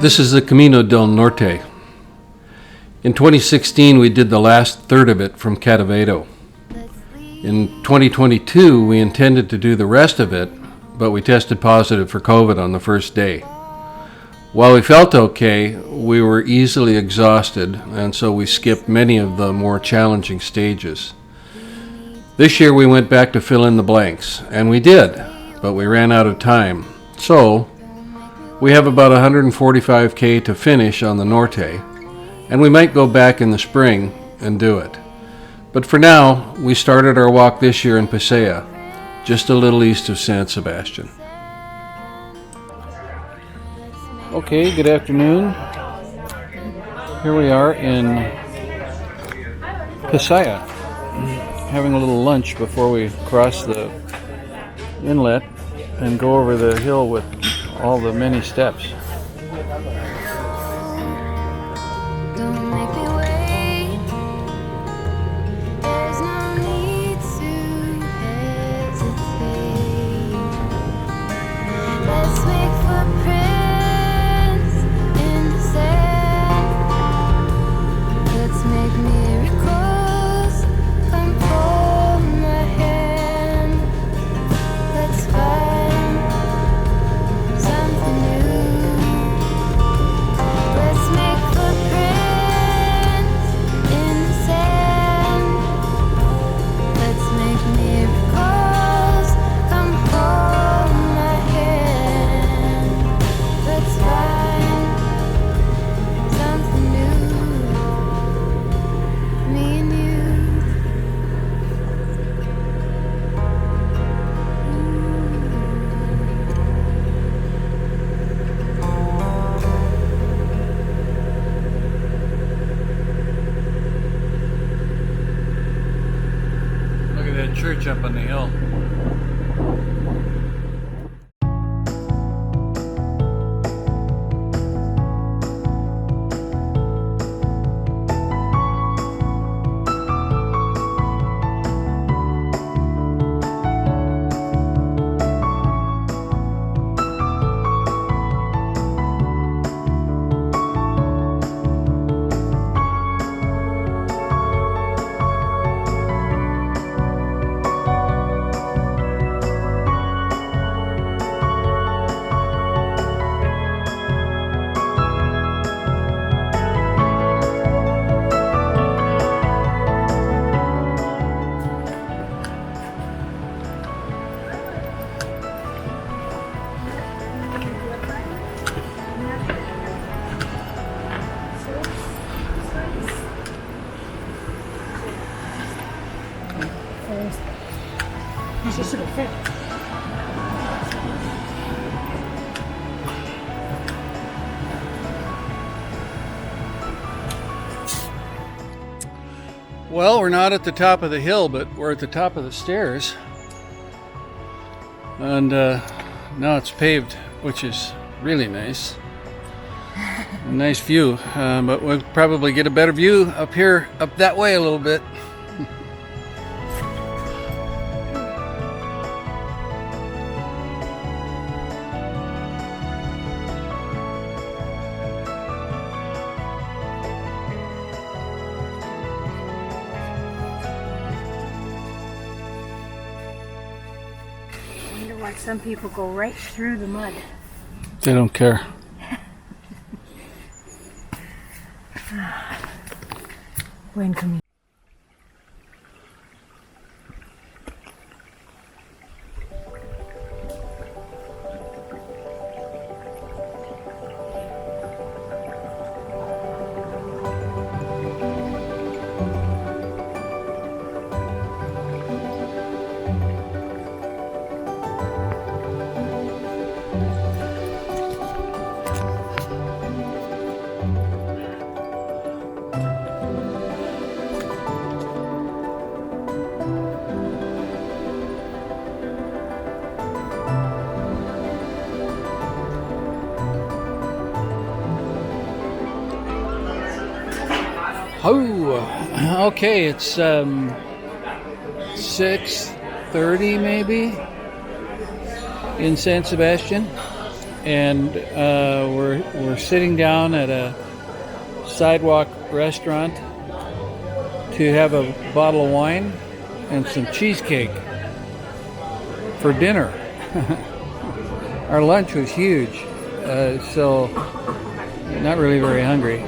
This is the Camino del Norte. In 2016, we did the last third of it from Catavedo. In 2022, we intended to do the rest of it, but we tested positive for COVID on the first day. While we felt okay, we were easily exhausted, and so we skipped many of the more challenging stages. This year we went back to fill in the blanks, and we did, but we ran out of time. So, we have about 145K to finish on the Norte, and we might go back in the spring and do it. But for now, we started our walk this year in Pasea, just a little east of San Sebastian. Okay, good afternoon. Here we are in Pasea, having a little lunch before we cross the inlet and go over the hill with all the many steps. Church up on the hill. Well, we're not at the top of the hill, but we're at the top of the stairs. And now it's paved, which is really nice. A nice view, but we'll probably get a better view up here, up that way a little bit. Why some people go right through the mud. They don't care. When can we? Oh, okay, it's 6:30 maybe in San Sebastian. and we're sitting down at a sidewalk restaurant to have a bottle of wine and some cheesecake for dinner. Our lunch was huge, so not really very hungry.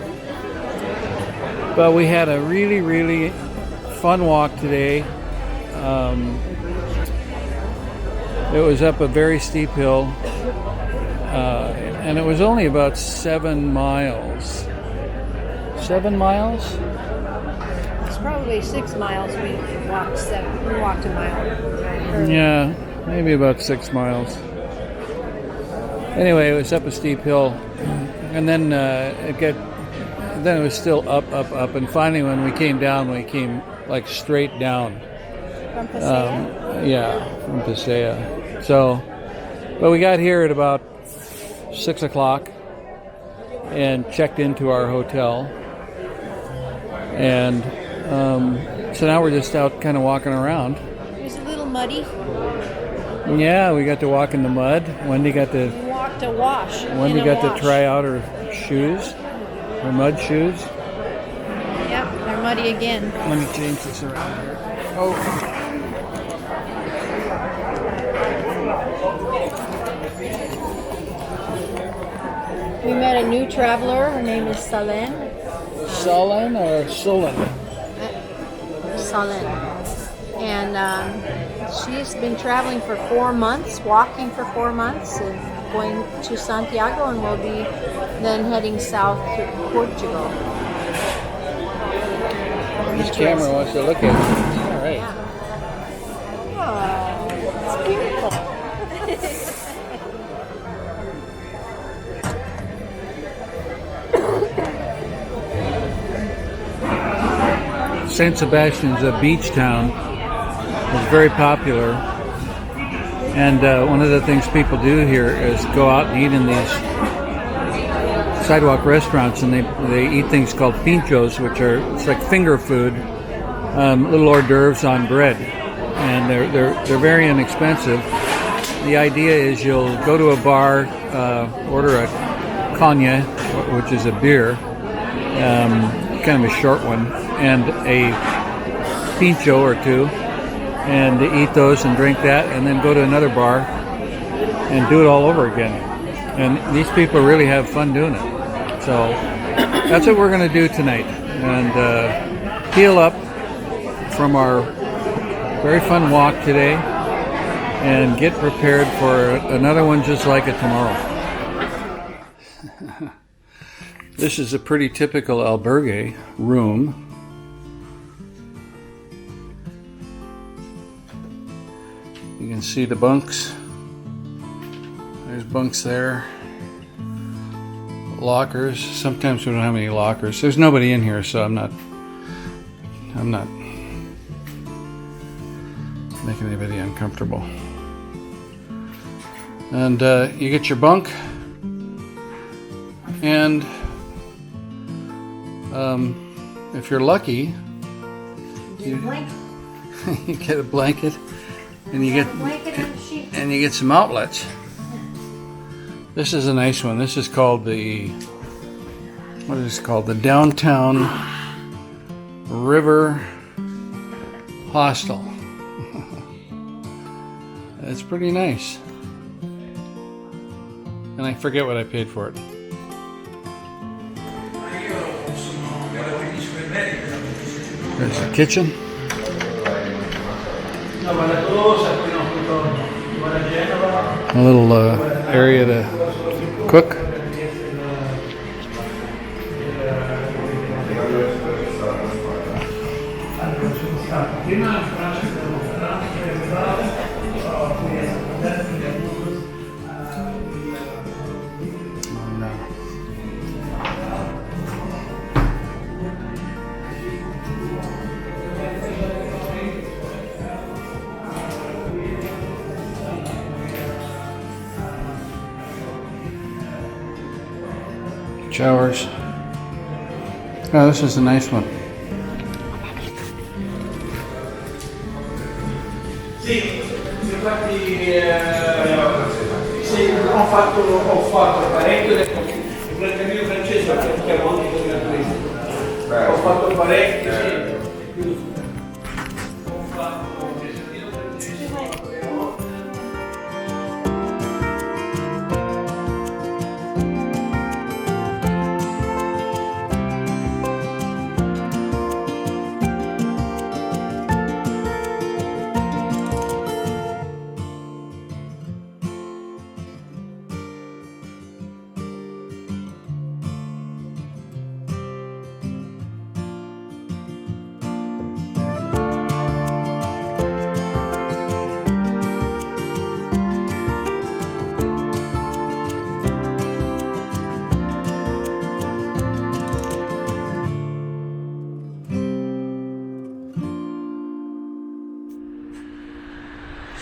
But we had a really, really fun walk today. It was up a very steep hill, and it was only about 7 miles. 7 miles? It's probably 6 miles. We walked a mile. Yeah, maybe about 6 miles. Anyway, it was up a steep hill, and then then it was still up, and finally when we came down, we came like straight down. From Paseo? Yeah, from Paseo. So, but we got here at about 6 o'clock and checked into our hotel, and so now we're just out kind of walking around. It was a little muddy. Yeah, we got to walk in the mud. Wendy got to We walked a wash. Wendy got to try out her shoes, her mud shoes. Yep, they're muddy again. Let me change this around here. Oh. We met a new traveler. Her name is Salen. Salen or Sulan? Salen. And she's been traveling for 4 months, walking for 4 months, and going to Santiago, and will be then heading south to Portugal. This camera wants to look at it. All right. Yeah. Oh, it's beautiful. St. Sebastian's a beach town. It's very popular. And one of the things people do here is go out and eat in these sidewalk restaurants, and they eat things called pinchos, which are, it's like finger food, little hors d'oeuvres on bread, and they're very inexpensive. The idea is you'll go to a bar, order a cognac, which is a beer, kind of a short one, and a pincho or two, and eat those and drink that, and then go to another bar and do it all over again. And these people really have fun doing it. So that's what we're going to do tonight, and heal up from our very fun walk today and get prepared for another one just like it tomorrow. This is a pretty typical albergue room. You can see the bunks. There's bunks there. Lockers. Sometimes we don't have any lockers. There's nobody in here, so I'm not making anybody uncomfortable. And you get your bunk, and if you're lucky, you get a blanket, and you get some outlets. This is a nice one. This is called the the Downtown River Hostel. It's pretty nice, and I forget what I paid for it. There's the kitchen. A little area to cook. Showers. Oh, this is a nice one. Sì, ho fatto parecchio il cammino francese perché avevo anche con il questo. Ho fatto parecchio, sì. Ho fatto il cammino francese.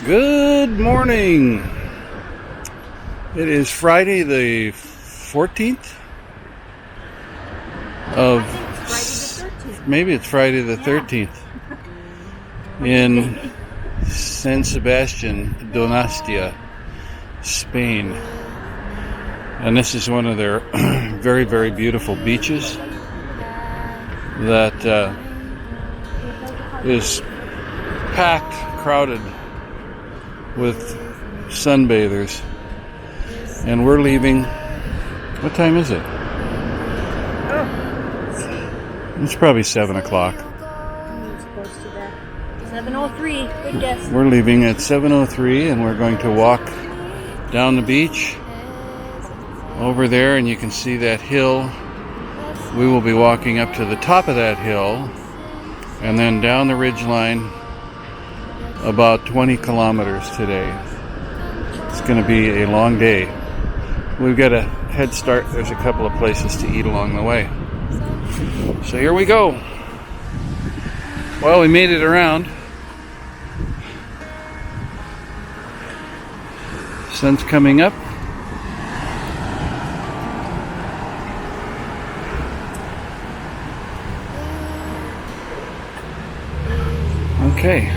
Good morning. It is Friday the 14th of maybe it's Friday the 13th in San Sebastian, Donostia, Spain. And this is one of their very, very beautiful beaches that is packed, crowded with sunbathers. And we're leaving. What time is it? It's probably 7 o'clock. 7:03. Good guess. We're leaving at 7:03 and we're going to walk down the beach over there, and you can see that hill. We will be walking up to the top of that hill and then down the ridgeline about 20 kilometers today. It's going to be a long day. We've got a head start. There's a couple of places to eat along the way. So here we go. Well, we made it around. Sun's coming up. Okay.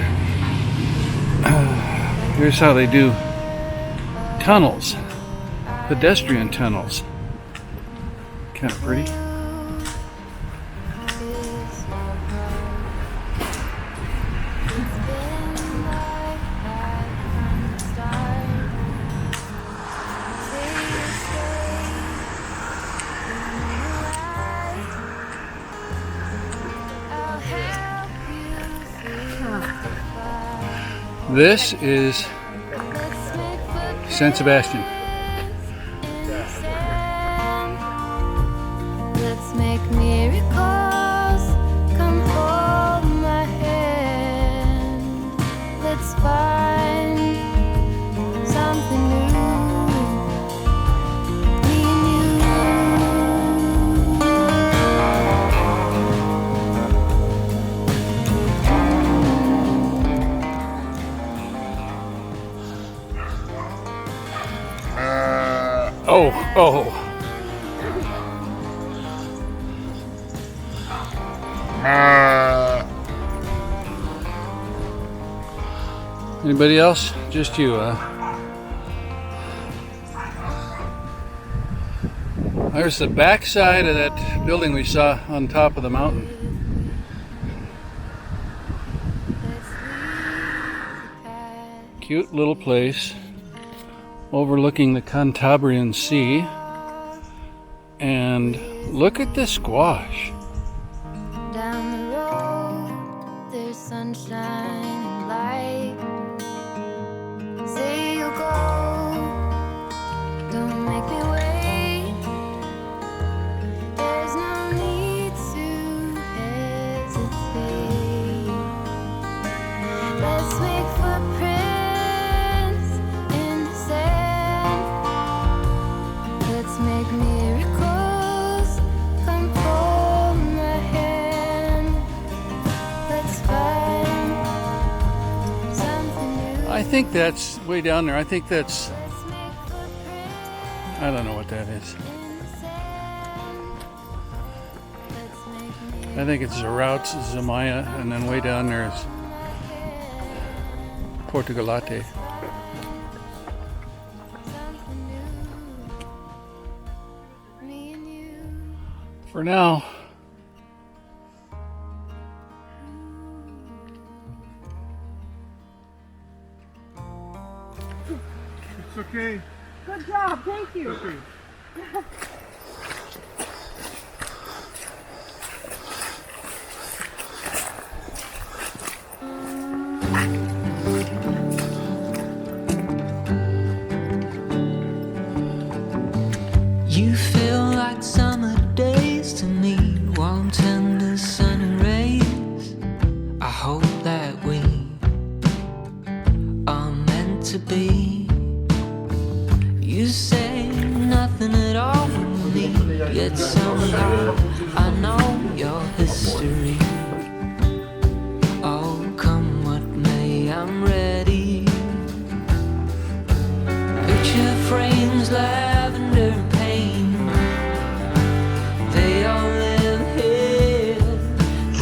Here's how they do tunnels, pedestrian tunnels. Kind of pretty. This is San Sebastian. Let's make miracles. Come hold my hand. Let's find something new. Me and Oh. Anybody else? Just you, huh? There's the back side of that building we saw on top of the mountain. Cute little place overlooking the Cantabrian Sea. And look at the squash. down the road, there's sunshine and light. Say you'll go, don't make me wait. There's no need to hesitate. Let's make footprints in the sand. Let's make miracles. Come hold my hand. Let's find something new. I think that's way down there. I think that's, Let's make footprints I don't know what that is. in the sand. Let's make I think it's Routes Zamaya, and then way down there is Portugalate. for now. It's okay. Good job, thank you. Okay. You feel like summer days to me, warm tender sunny rays. I hope that we are meant to be. You say nothing at all with me, yet somehow I know your history. Oh, come what may, I'm ready. Picture frames, lavender and pain, they all live here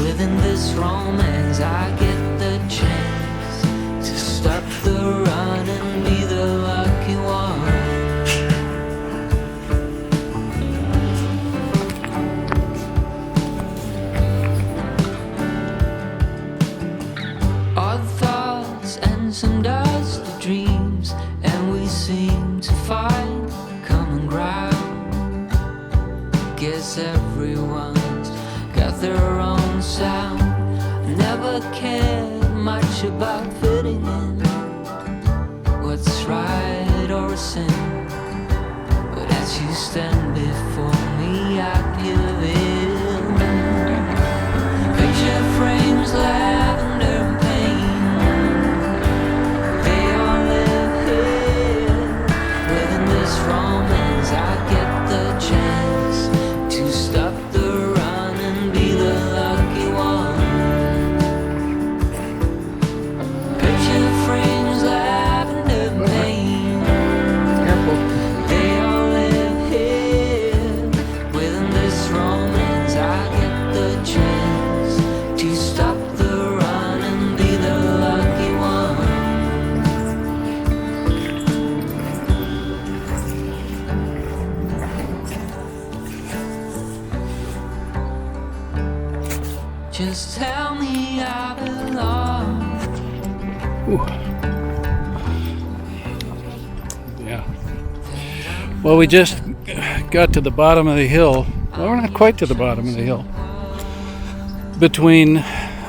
within this romance. I get the chance to stop the run and be the lucky one. Odd thoughts and some dusty dreams, and we seem to find common ground. Guess everyone's got their own sound. Never cared much about fitting in, what's right or a sin. But as you stand before me, I give in. Picture frames, lavender and pain, they all live here within this romance. I get the chance to stop the run and be the lucky one. Picture frames, lavender and pain, they all live here within this romance. I get the chance to stop the run and be the lucky one. Just tell me I belong. Yeah. Well, we just got to the bottom of the hill. Well, we're not quite to the bottom of the hill. Between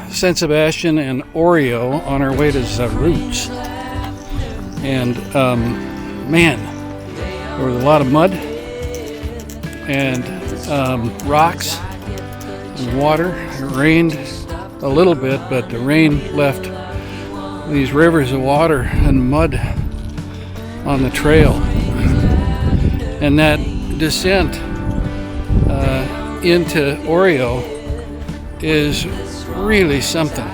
San Sebastian and Oreo on our way to Zaruz. And, man, there was a lot of mud and rocks and water. It rained a little bit, but the rain left these rivers of water and mud on the trail. And that descent into Oreo is really something.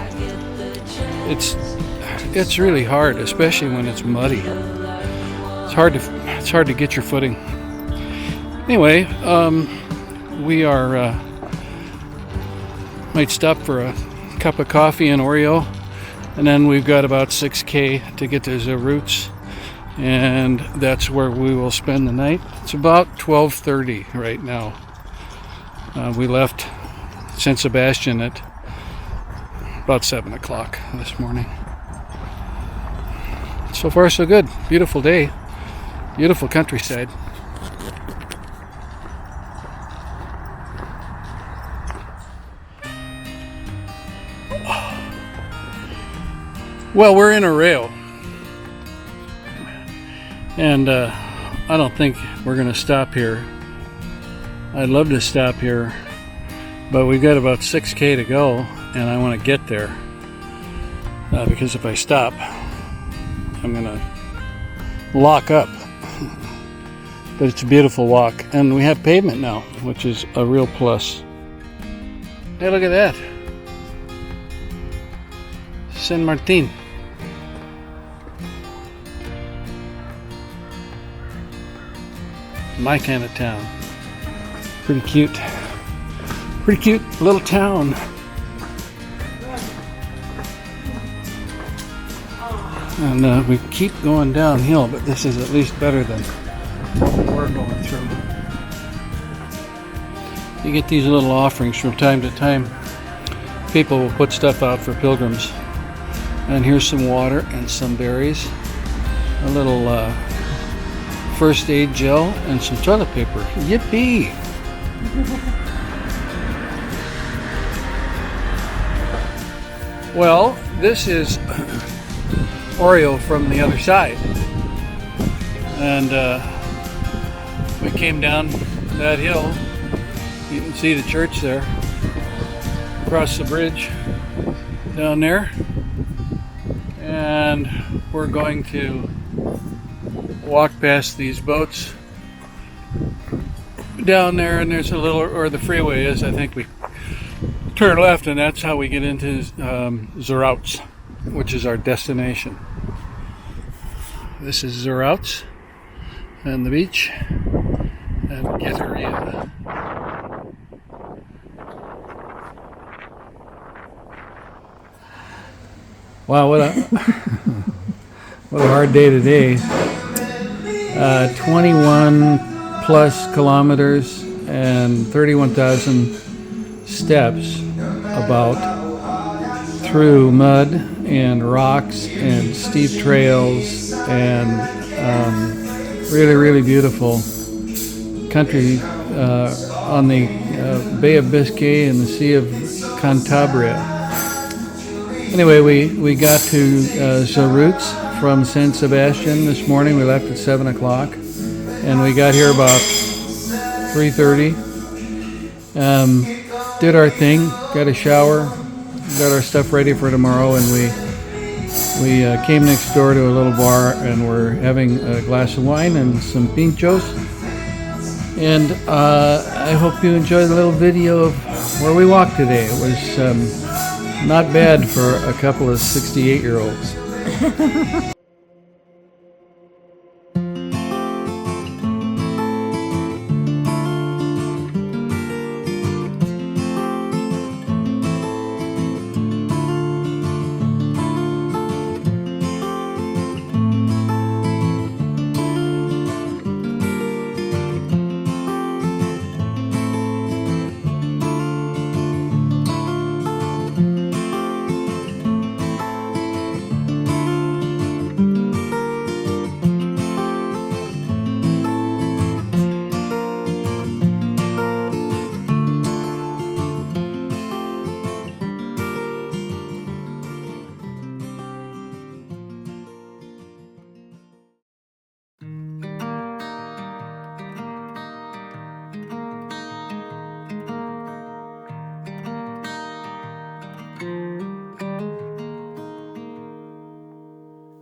It's really hard, especially when it's muddy. It's hard to get your footing. Anyway, we are might stop for a cup of coffee in Oreo, and then we've got about 6K to get to Zaruz, and that's where we will spend the night. It's about 12:30 right now. We left San Sebastian at about 7 o'clock this morning. So far so good. Beautiful day. Beautiful countryside. Well, we're in Oreo, and I don't think we're going to stop here. I'd love to stop here, but we've got about 6K to go, and I want to get there, because if I stop, I'm going to lock up. But it's a beautiful walk, and we have pavement now, which is a real plus. Hey, look at that. San Martin. My kind of town. Pretty cute. Pretty cute little town. And we keep going downhill, but this is at least better than what we're going through. You get these little offerings from time to time. People will put stuff out for pilgrims. And here's some water and some berries. A little first aid gel and some toilet paper. Yippee! Well, this is Oreo from the other side. And we came down that hill. You can see the church there. Across the bridge down there. And we're going to walk past these boats down there, and there's a little, or the freeway is, I think we turn left, and that's how we get into Zerauts, which is our destination. This is Zerauts and the beach and Gitaria. Wow, what a what a hard day today. 21 plus kilometers and 31,000 steps about through mud and rocks and steep trails and really beautiful country on the Bay of Biscay and the Sea of Cantabria. Anyway, we got to Zerauts from San Sebastian this morning. We left at 7 o'clock and we got here about 3:30. Did our thing, got a shower, got our stuff ready for tomorrow, and we came next door to a little bar and we're having a glass of wine and some pinchos. And I hope you enjoyed the little video of where we walked today. It was not bad for a couple of 68-year-olds.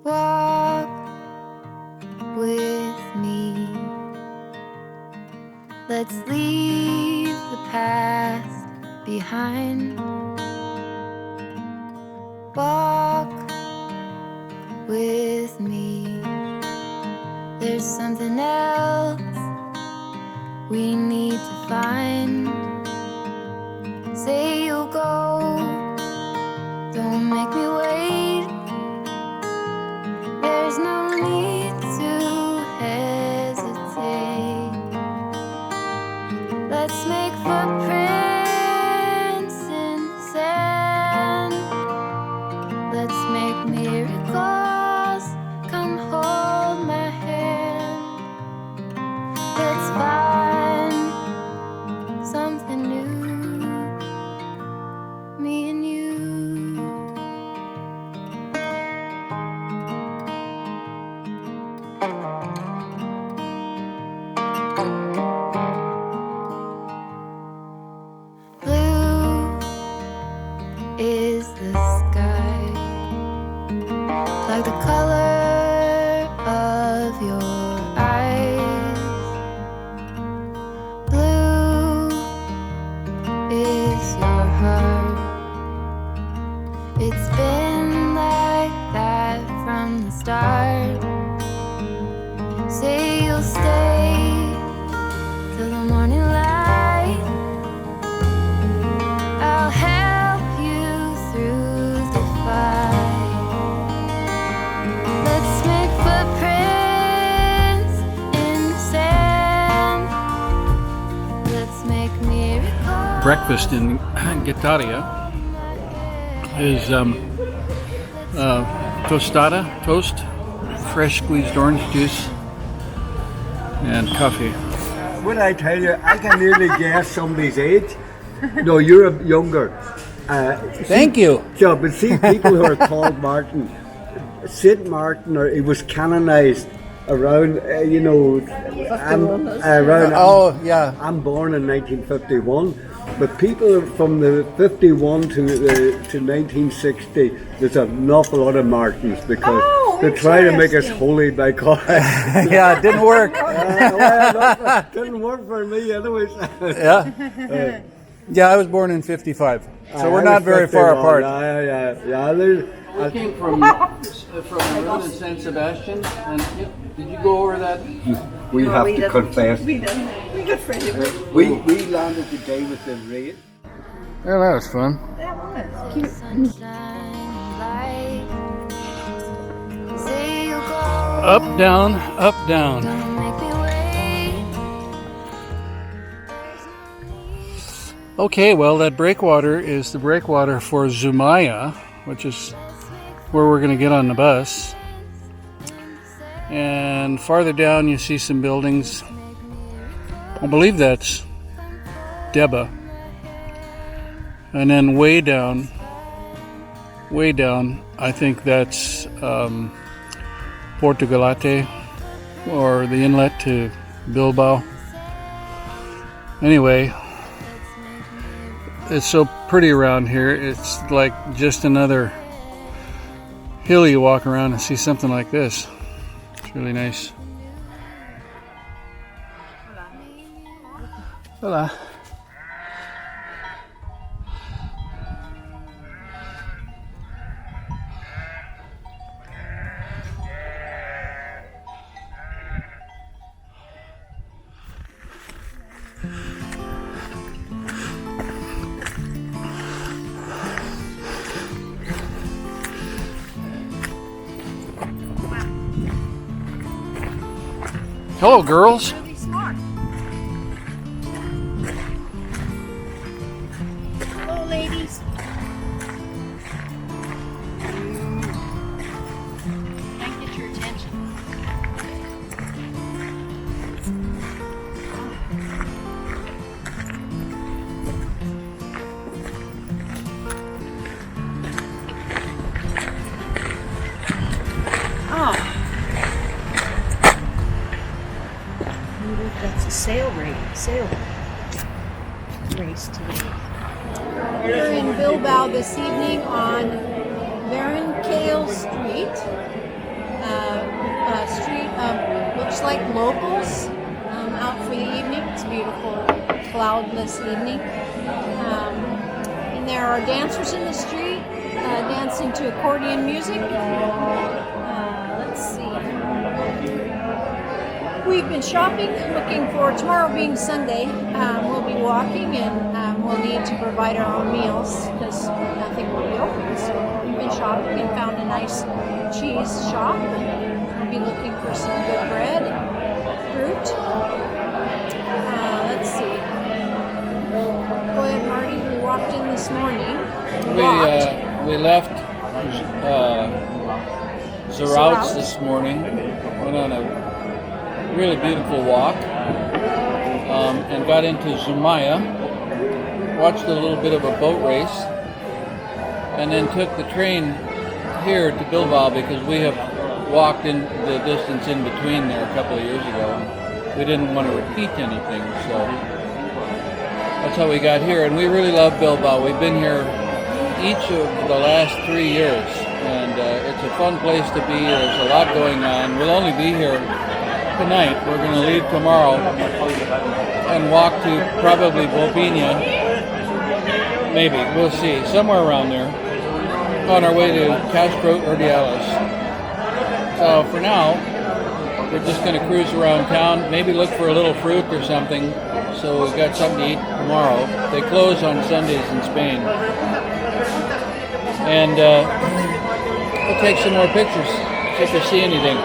Walk with me. Let's leave the past behind. Walk with me. There's something else we need to find. Say you'll go, don't make me wait. There's no need to hesitate. Let's make footprints in the sand. Let's make miracles. Come hold my hand. Let's find something new, me and you. Blue is the sky, like the color of your eyes. Blue is your heart. It's been like that from the start. Say you'll stay till the morning light. I'll help you through the fight. Let's make footprints in the sand. Let's make miracles. breakfast in Guetaria is tostada, toast, fresh squeezed orange juice, and coffee. Would I tell you, I can nearly guess somebody's age. No, you're younger. Thank you. So, but see, people who are called Martin, Saint Martin, or he was canonized around, I'm born in 1951, but people from the 51 to 1960, there's an awful lot of Martins because they try to make us holy by calling. Yeah, it didn't work. Well, it didn't work for me anyways. Yeah, I was born in 55, so we're not very far apart. I came from Irun and San Sebastian, and did you go over that? We have to confess. We got friendly. We landed today with the rain. Yeah, that was fun. That was cute. Up, down, up, down. Okay, well, that breakwater is the breakwater for Zumaya, which is where we're going to get on the bus. And farther down, you see some buildings. I believe that's Deba. And then way down, I think that's Portugalete, or the inlet to Bilbao. Anyway, it's so pretty around here. It's like just another hill you walk around and see something like this. It's really nice. Hola. Hello, girls. Really smart. Hello, ladies. Can I get your attention? Oh. That's a sail race today. We're in Bilbao this evening on Varenkale Street. Looks like locals out for the evening. It's a beautiful, cloudless evening. And there are dancers in the street dancing to accordion music. Let's see. We've been shopping, looking for tomorrow being Sunday. We'll be walking and we'll need to provide our own meals because nothing will be open. So we've been shopping and found a nice cheese shop. We'll be looking for some good bread, fruit. Let's see. Go ahead, Marty. We walked in this morning. We left Zarautz this morning. Went on a really beautiful walk and got into Zumaya, watched a little bit of a boat race, and then took the train here to Bilbao because we have walked in the distance in between there a couple of years ago. We didn't want to repeat anything, so that's how we got here. And we really love Bilbao. We've been here each of the last 3 years, and it's a fun place to be. There's a lot going on. We'll only be here tonight. We're going to leave tomorrow and walk to probably Bobigna, maybe, we'll see, somewhere around there, on our way to Castro Urdiales. So for now, we're just going to cruise around town, maybe look for a little fruit or something, so we've got something to eat tomorrow. They close on Sundays in Spain. And we'll take some more pictures, see if we see anything.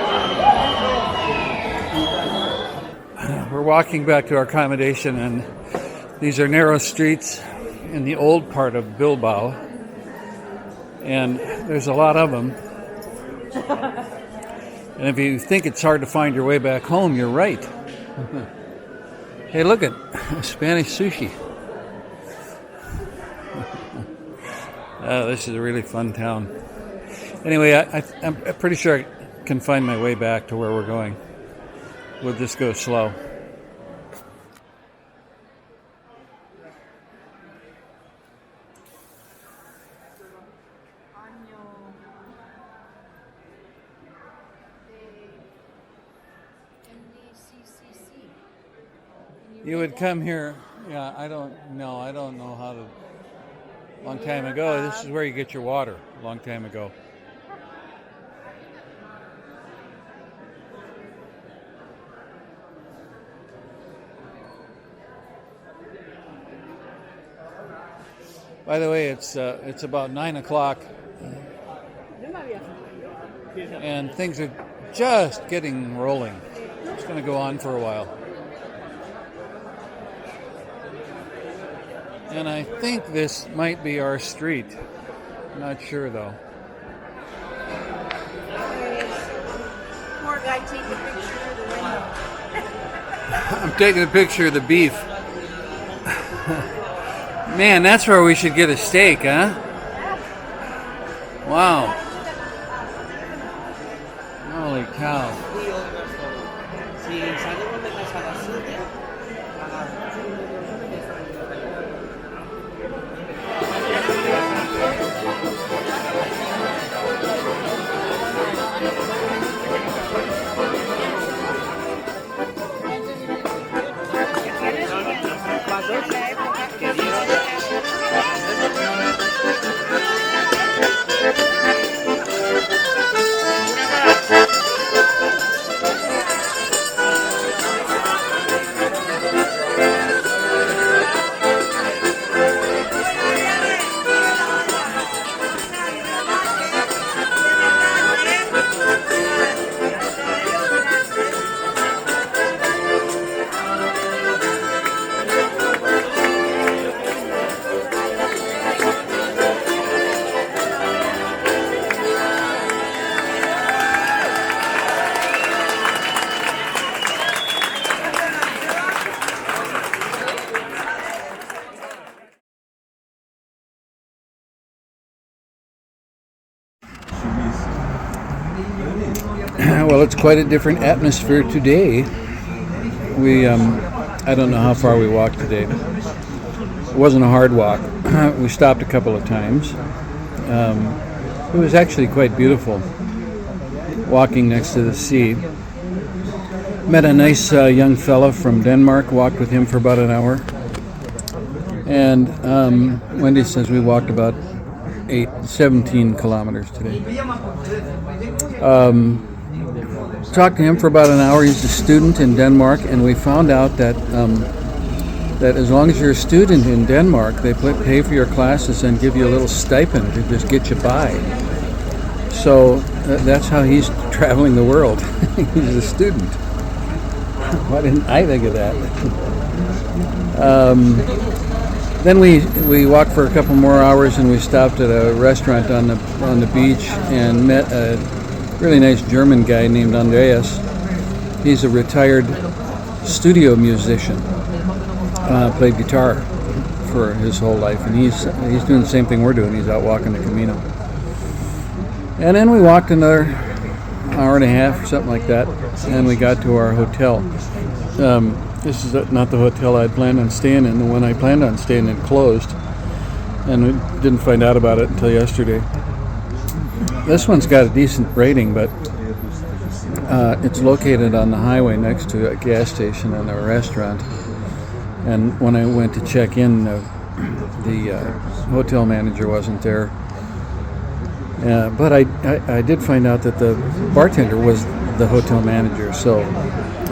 We're walking back to our accommodation, and these are narrow streets in the old part of Bilbao, and there's a lot of them. And if you think it's hard to find your way back home, you're right. Hey, look at Spanish sushi. Oh, this is a really fun town. Anyway, I'm pretty sure I can find my way back to where we're going. We'll just go slow. You would come here, yeah, I don't know how to, long time ago, this is where you get your water, long time ago. By the way, it's about 9 o'clock, and things are just getting rolling. It's going to go on for a while. And I think this might be our street. I'm not sure though. Poor guy taking a picture of the window. I'm taking a picture of the beef. Man, that's where we should get a steak, huh? Wow. Holy cow. Well, it's quite a different atmosphere today. I don't know how far we walked today. It wasn't a hard walk. We stopped a couple of times. It was actually quite beautiful, walking next to the sea. Met a nice young fella from Denmark, walked with him for about an hour. And Wendy says we walked about 17 kilometers today. Talked to him for about an hour. He's a student in Denmark, and we found out that that as long as you're a student in Denmark, they pay for your classes and give you a little stipend to just get you by. So that's how he's traveling the world. He's a student. Why didn't I think of that? Then we walked for a couple more hours, and we stopped at a restaurant on the beach and met a really nice German guy named Andreas. He's a retired studio musician. Played guitar for his whole life, and he's doing the same thing we're doing. He's out walking the Camino. And then we walked another hour and a half or something like that, and we got to our hotel. This is not the hotel I'd planned on staying in. The one I planned on staying in closed, and we didn't find out about it until yesterday. This one's got a decent rating, but it's located on the highway next to a gas station and a restaurant. And when I went to check in, the hotel manager wasn't there. But I did find out that the bartender was the hotel manager, so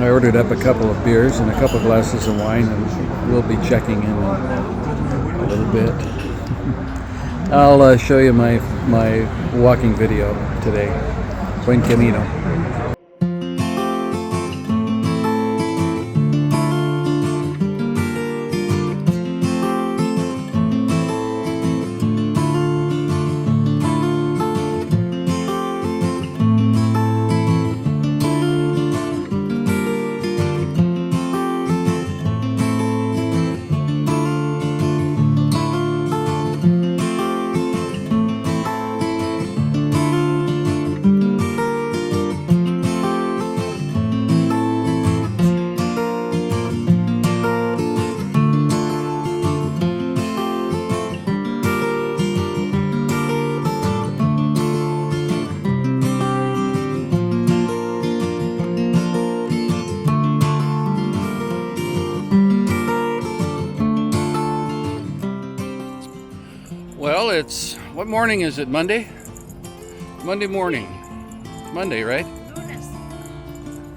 I ordered up a couple of beers and a couple of glasses of wine, and we'll be checking in a little bit. I'll show you my walking video today. Buen Camino. What morning is it? Monday? Monday morning. Monday, right?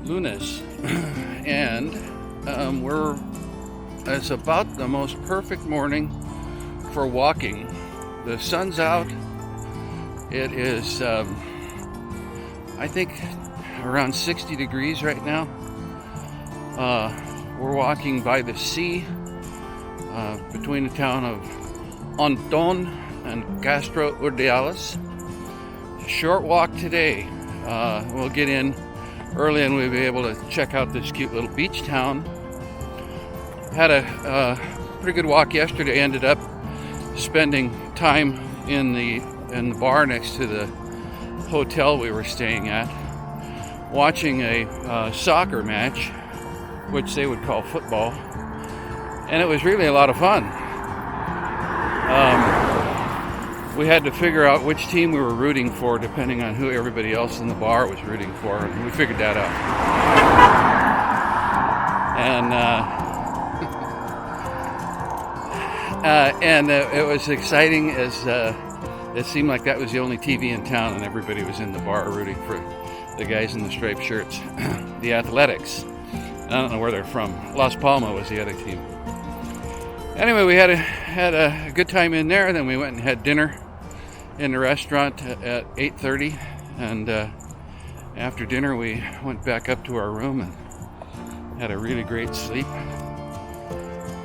Lunes. And it's about the most perfect morning for walking. The sun's out. It is, I think, around 60 degrees right now. We're walking by the sea between the town of Onton and Castro Urdiales. Short walk today. We'll get in early and we'll be able to check out this cute little beach town. Had a pretty good walk yesterday. Ended up spending time in the bar next to the hotel we were staying at, watching a soccer match, which they would call football, and it was really a lot of fun. We had to figure out which team we were rooting for depending on who everybody else in the bar was rooting for, and we figured that out. And it was exciting as it seemed like that was the only TV in town and everybody was in the bar rooting for the guys in the striped shirts. The Athletics. I don't know where they're from. Las Palmas was the other team. Anyway, we had a good time in there, and then we went and had dinner in the restaurant at 8:30, and after dinner we went back up to our room and had a really great sleep.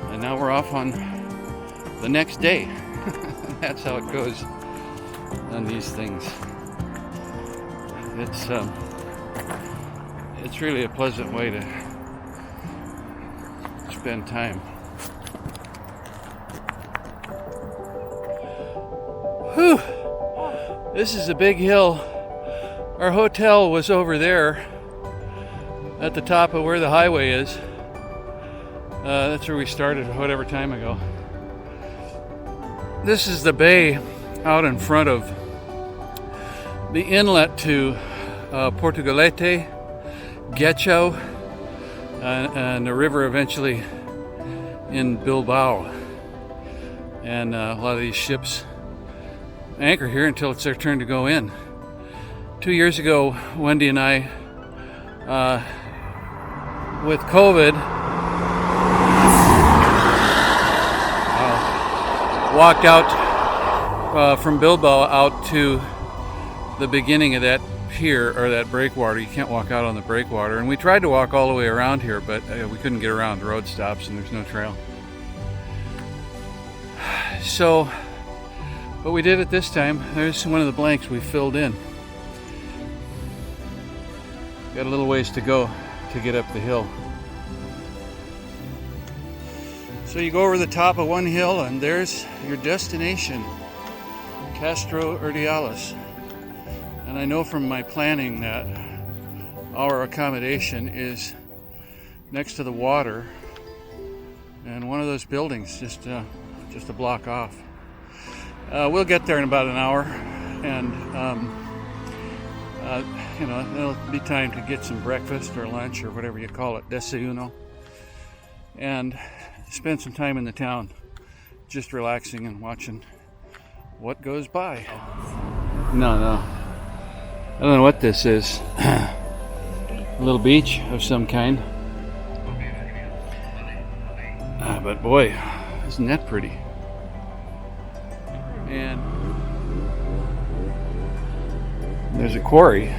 And now we're off on the next day. That's how it goes on these things. It's really a pleasant way to spend time. Whew. This is a big hill. Our hotel was over there at the top of where the highway is. That's where we started whatever time ago. This is the bay out in front of the inlet to Portugalete, Getxo, and the river eventually in Bilbao. And a lot of these ships anchor here until it's their turn to go in. 2 years ago, Wendy and I, with COVID, walked out from Bilbao out to the beginning of that pier, or that breakwater. You can't walk out on the breakwater. And we tried to walk all the way around here, but we couldn't get around. The road stops and there's no trail. So, but we did it this time. There's one of the blanks we filled in. Got a little ways to go to get up the hill. So you go over the top of one hill and there's your destination, Castro Urdiales. And I know from my planning that our accommodation is next to the water and one of those buildings just a block off. We'll get there in about an hour, and it'll be time to get some breakfast or lunch or whatever you call it, desayuno, and spend some time in the town just relaxing and watching what goes by. No. I don't know what this is. A little beach of some kind. But boy, isn't that pretty? And there's a quarry.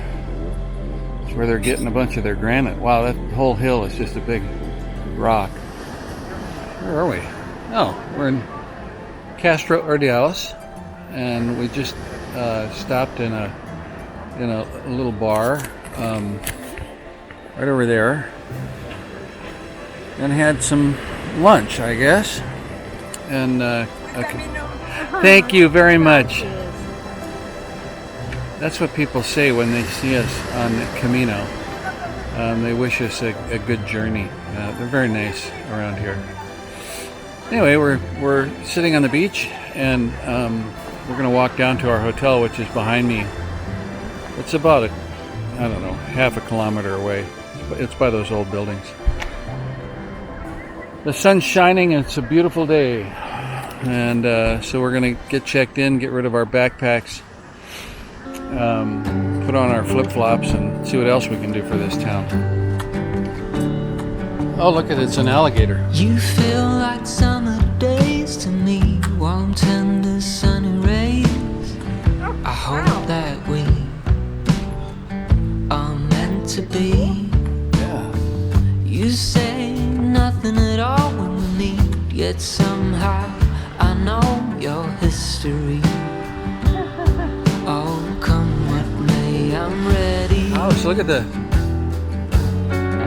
It's where they're getting a bunch of their granite. Wow, that whole hill is just a big rock. Where are we? Oh, we're in Castro Urdiales, and we just stopped in a little bar right over there, and had some lunch, I guess. And thank you very much. That's what people say when they see us on Camino. They wish us a good journey. They're very nice around here. Anyway, we're sitting on the beach, and we're going to walk down to our hotel, which is behind me. It's about half a kilometer away. It's by those old buildings. The sun's shining and it's a beautiful day. and so we're gonna get checked in, get rid of our backpacks, put on our flip-flops, and see what else we can do for this town. Oh, look at it, it's an alligator. You feel like summer days to me, warm, tender, sunny rays. I hope that we are meant to be. Yeah. You say nothing at all when we meet, yet somehow I know your history. Oh, come what may, I'm ready. Oh, so look at the...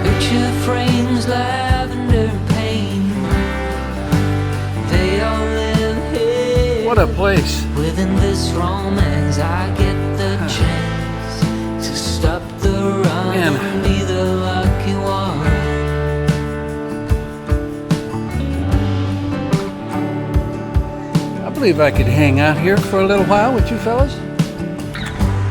Picture frames, lavender paint. They all live here. What a place. Within this romance, I get the chance to stop the run Man. and be the lucky one. I believe I could hang out here for a little while with you fellas.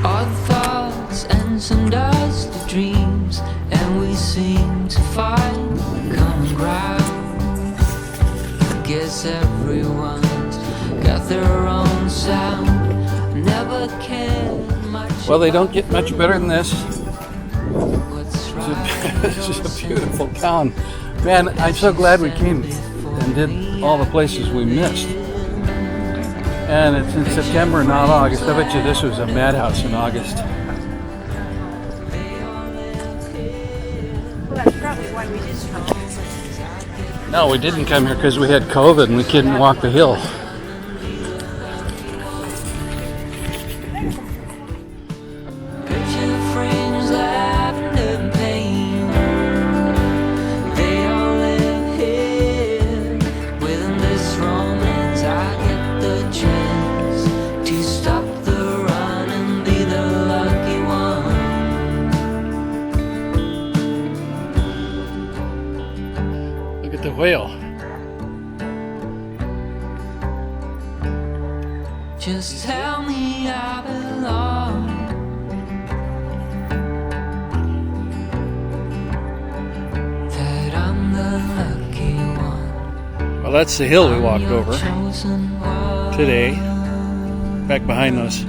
Odd thoughts and some dusty dreams, and we seem to find common ground. I guess everyone's got their own sound. Never cared much. Well, they don't get much better than this. What's right. This is a beautiful town. Man, I'm so glad we came and did all the places we missed. And it's in September, not August. I bet you this was a madhouse in August. Well, that's probably why we didn't come. No, we didn't come here because we had COVID and we couldn't walk the hill. Picture frames, lavender paint. They all live here. Within this romance, I get the chance to stop the run and be the lucky one. Look at the whale. Just tell me I belong. That I'm the lucky one. Well, that's the hill we walked Your over chosen one. today, back behind those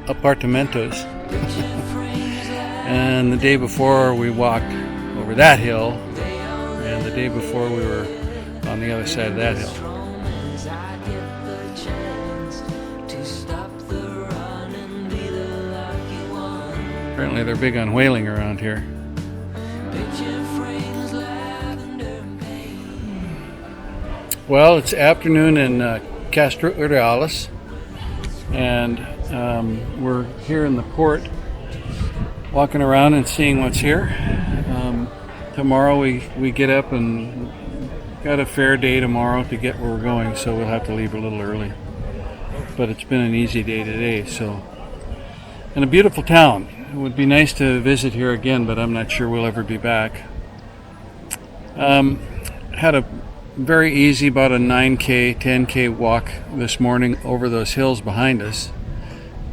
apartamentos. And the day before we walked over that hill, and the day before we were on the other side of that hill. Romance, I get the chance to stop the run and be the lucky one. Apparently they're big on whaling around here. Picture frames, lavender paint. Well, it's afternoon in Castro Urdiales, and we're here in the port, walking around and seeing what's here. Tomorrow we get up and got a fair day tomorrow to get where we're going, so we'll have to leave a little early. But it's been an easy day today, so. And a beautiful town. It would be nice to visit here again, but I'm not sure we'll ever be back. Had a very easy, about a 9K, 10K walk this morning over those hills behind us.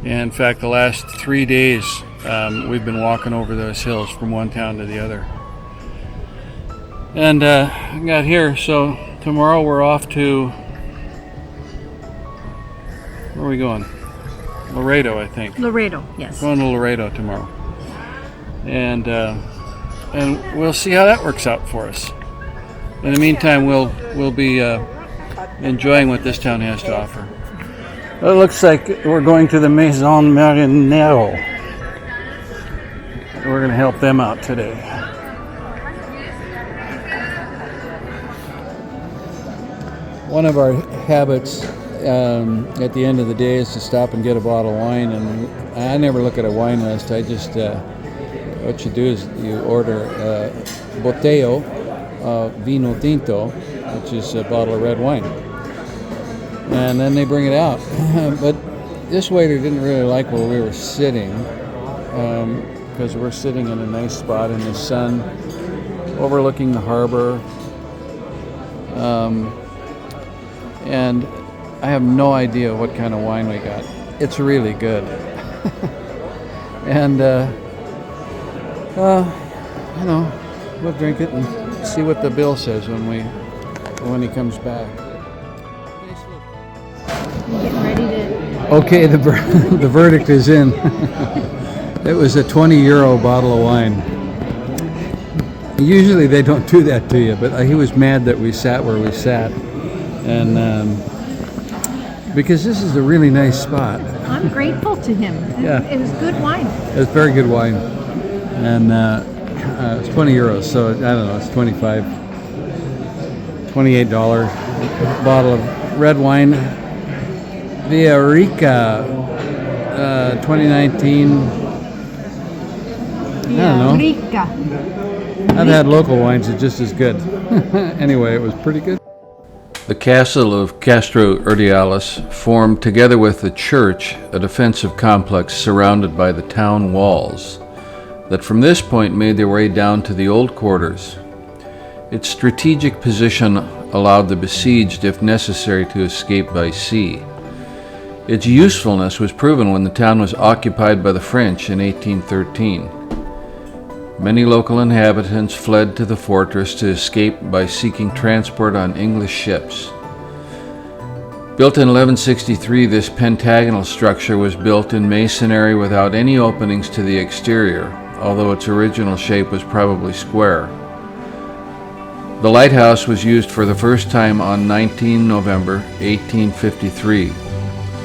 And in fact, the last 3 days we've been walking over those hills from one town to the other. And got here, so tomorrow we're off to, where are we going? Laredo, I think. Laredo, yes. Going to Laredo tomorrow. And we'll see how that works out for us. In the meantime, we'll be enjoying what this town has to offer. It looks like we're going to the Maison Marinero. We're going to help them out today. One of our habits at the end of the day is to stop and get a bottle of wine, and I never look at a wine list. I just, what you do is you order Boteo Vino Tinto, which is a bottle of red wine, and then they bring it out. But this waiter didn't really like where we were sitting, because we're sitting in a nice spot in the sun, overlooking the harbor. And I have no idea what kind of wine we got. It's really good. And, you know, we'll drink it and see what the bill says when he comes back. Nice little Okay, the verdict is in. It was a 20 euro bottle of wine. Usually they don't do that to you, but he was mad that we sat where we sat. And because this is a really nice spot. I'm grateful to him. Yeah. It was good wine. It was very good wine. And it's 20 euros, so I don't know, it's $28 bottle of red wine. Via Rica 2019. I don't know. Rica. I've had local wines that are just as good. Anyway, it was pretty good. The castle of Castro Urdiales formed, together with the church, a defensive complex surrounded by the town walls that from this point made their way down to the old quarters. Its strategic position allowed the besieged, if necessary, to escape by sea. Its usefulness was proven when the town was occupied by the French in 1813. Many local inhabitants fled to the fortress to escape by seeking transport on English ships. Built in 1163, this pentagonal structure was built in masonry without any openings to the exterior, although its original shape was probably square. The lighthouse was used for the first time on 19 November 1853.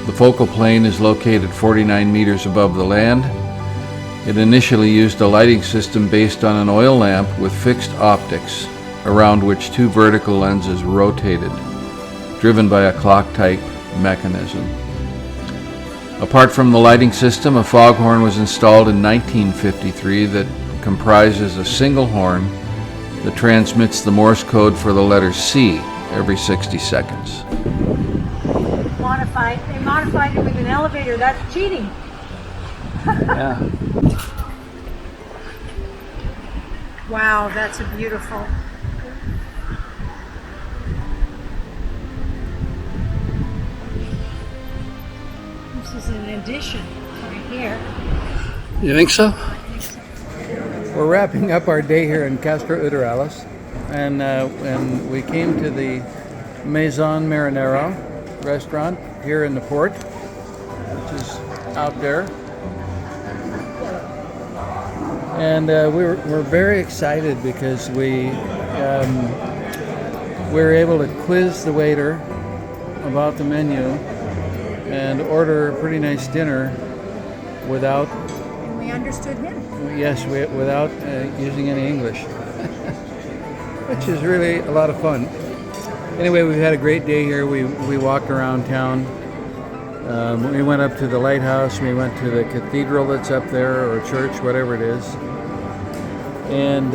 The focal plane is located 49 meters above the land. It initially used a lighting system based on an oil lamp with fixed optics, around which two vertical lenses rotated, driven by a clock-type mechanism. Apart from the lighting system, a foghorn was installed in 1953 that comprises a single horn that transmits the Morse code for the letter C every 60 seconds. They modified it with an elevator. That's cheating. Yeah. Wow, that's a beautiful. This is an addition right here. You think so? We're wrapping up our day here in Castro Urdiales, and we came to the Maison Marinero restaurant here in the port, which is out there. And we're very excited because we were able to quiz the waiter about the menu and order a pretty nice dinner without. And we understood him. Yes, without using any English, which is really a lot of fun. Anyway, we've had a great day here. We walked around town. We went up to the lighthouse. We went to the cathedral that's up there, or church, whatever it is. And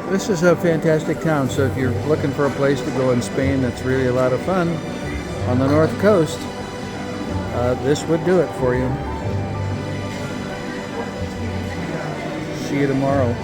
this is a fantastic town. So if you're looking for a place to go in Spain that's really a lot of fun on the north coast, this would do it for you. See you tomorrow.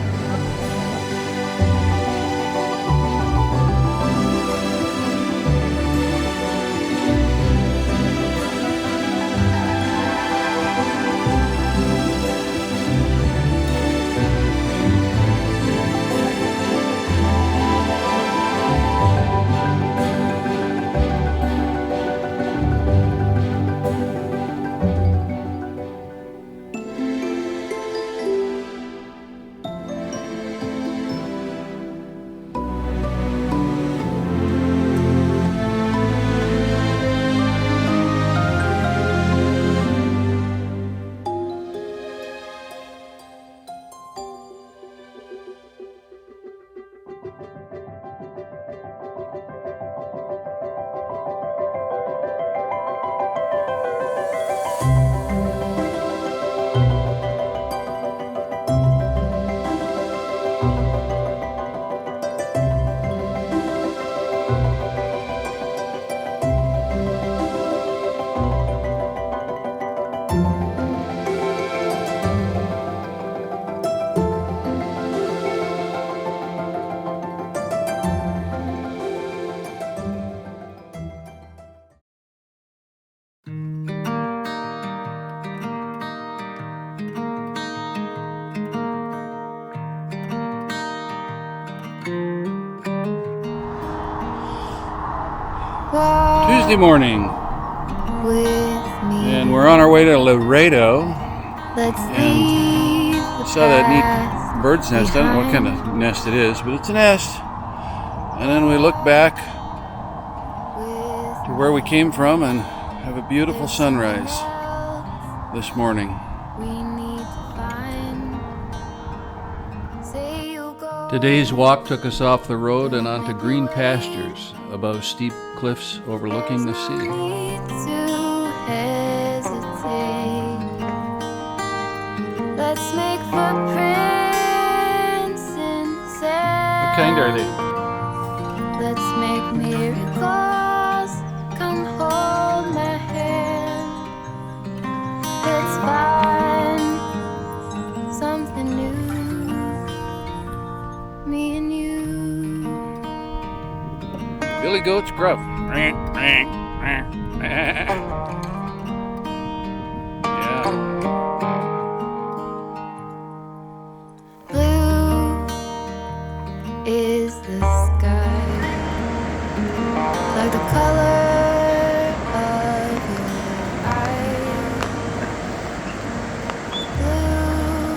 Walk Tuesday morning. with me. We're on our way to Laredo. Let's And leave I the saw that neat past bird's nest. I don't know what kind of nest it is, but it's a nest. And then we look back to where we came from and have a beautiful sunrise this morning. we need to find. Say you'll go. Today's walk took us off the road and onto green pastures above steep cliffs overlooking the sea. Need to hesitate. Let's make footprints in the sand. What kind are they? Let's make miracles. Come hold my hand. Let's find something new. Me and you. Billy Goat's gruff. Yeah. Blue is the sky, like the color of your eyes. Blue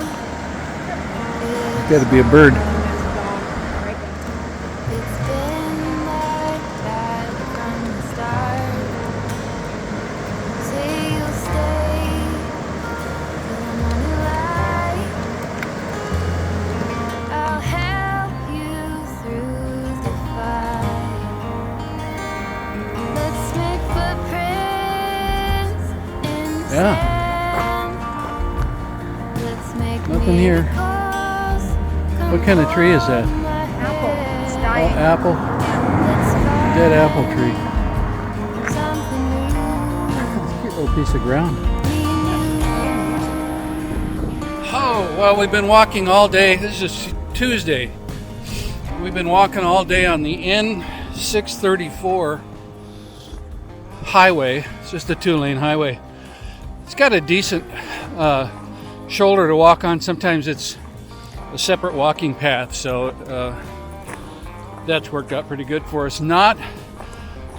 is Got to be a bird. It's been like that from the start. Say you'll stay till the morning light. I'll help you through the fight. Let's make footprints in the Yeah. sand. Let's make Nothing here. miracles. What kind of tree is that? Apple. It's Oh, dying. apple. Dead apple tree. Cute little piece of ground. Oh, well, we've been walking all day. This is Tuesday. We've been walking all day on the N634 highway. It's just a 2-lane highway. It's got a decent shoulder to walk on. Sometimes it's a separate walking path, so that's worked out pretty good for us. Not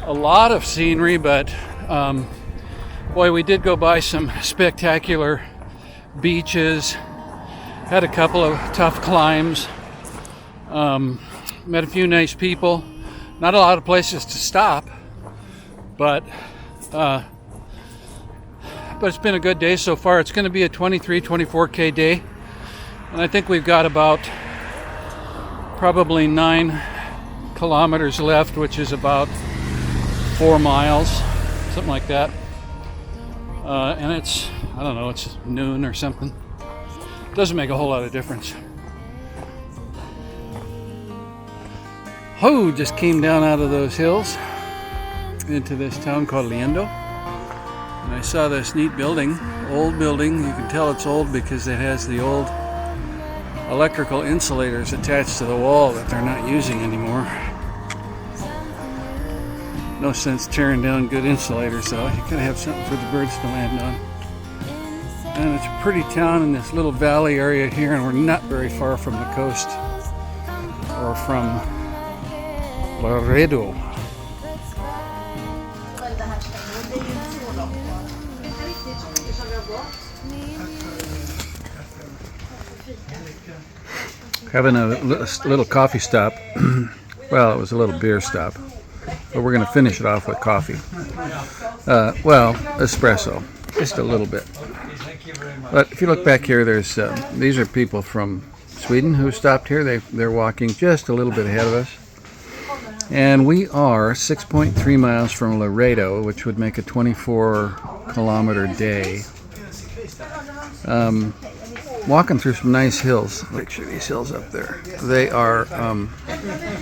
a lot of scenery, but boy, we did go by some spectacular beaches, had a couple of tough climbs, met a few nice people, not a lot of places to stop, but it's been a good day so far. It's going to be a 24K day, and I think we've got about probably 9 kilometers left, which is about 4 miles, something like that. And it's, I don't know, it's noon or something. Doesn't make a whole lot of difference. Ho, just came down out of those hills into this town called Liendo. And I saw this neat building, old building. You can tell it's old because it has the old electrical insulators attached to the wall that they're not using anymore. No sense tearing down good insulators, though. You gotta have something for the birds to land on. And it's a pretty town in this little valley area here, and we're not very far from the coast or from Laredo. Having a little coffee stop. Well, it was a little beer stop, but we're going to finish it off with coffee. Well, espresso, just a little bit. But if you look back here, there's these are people from Sweden who stopped here. They're walking just a little bit ahead of us, and we are 6.3 miles from Laredo, which would make a 24-kilometer day. Walking through some nice hills. Picture these hills up there. They are,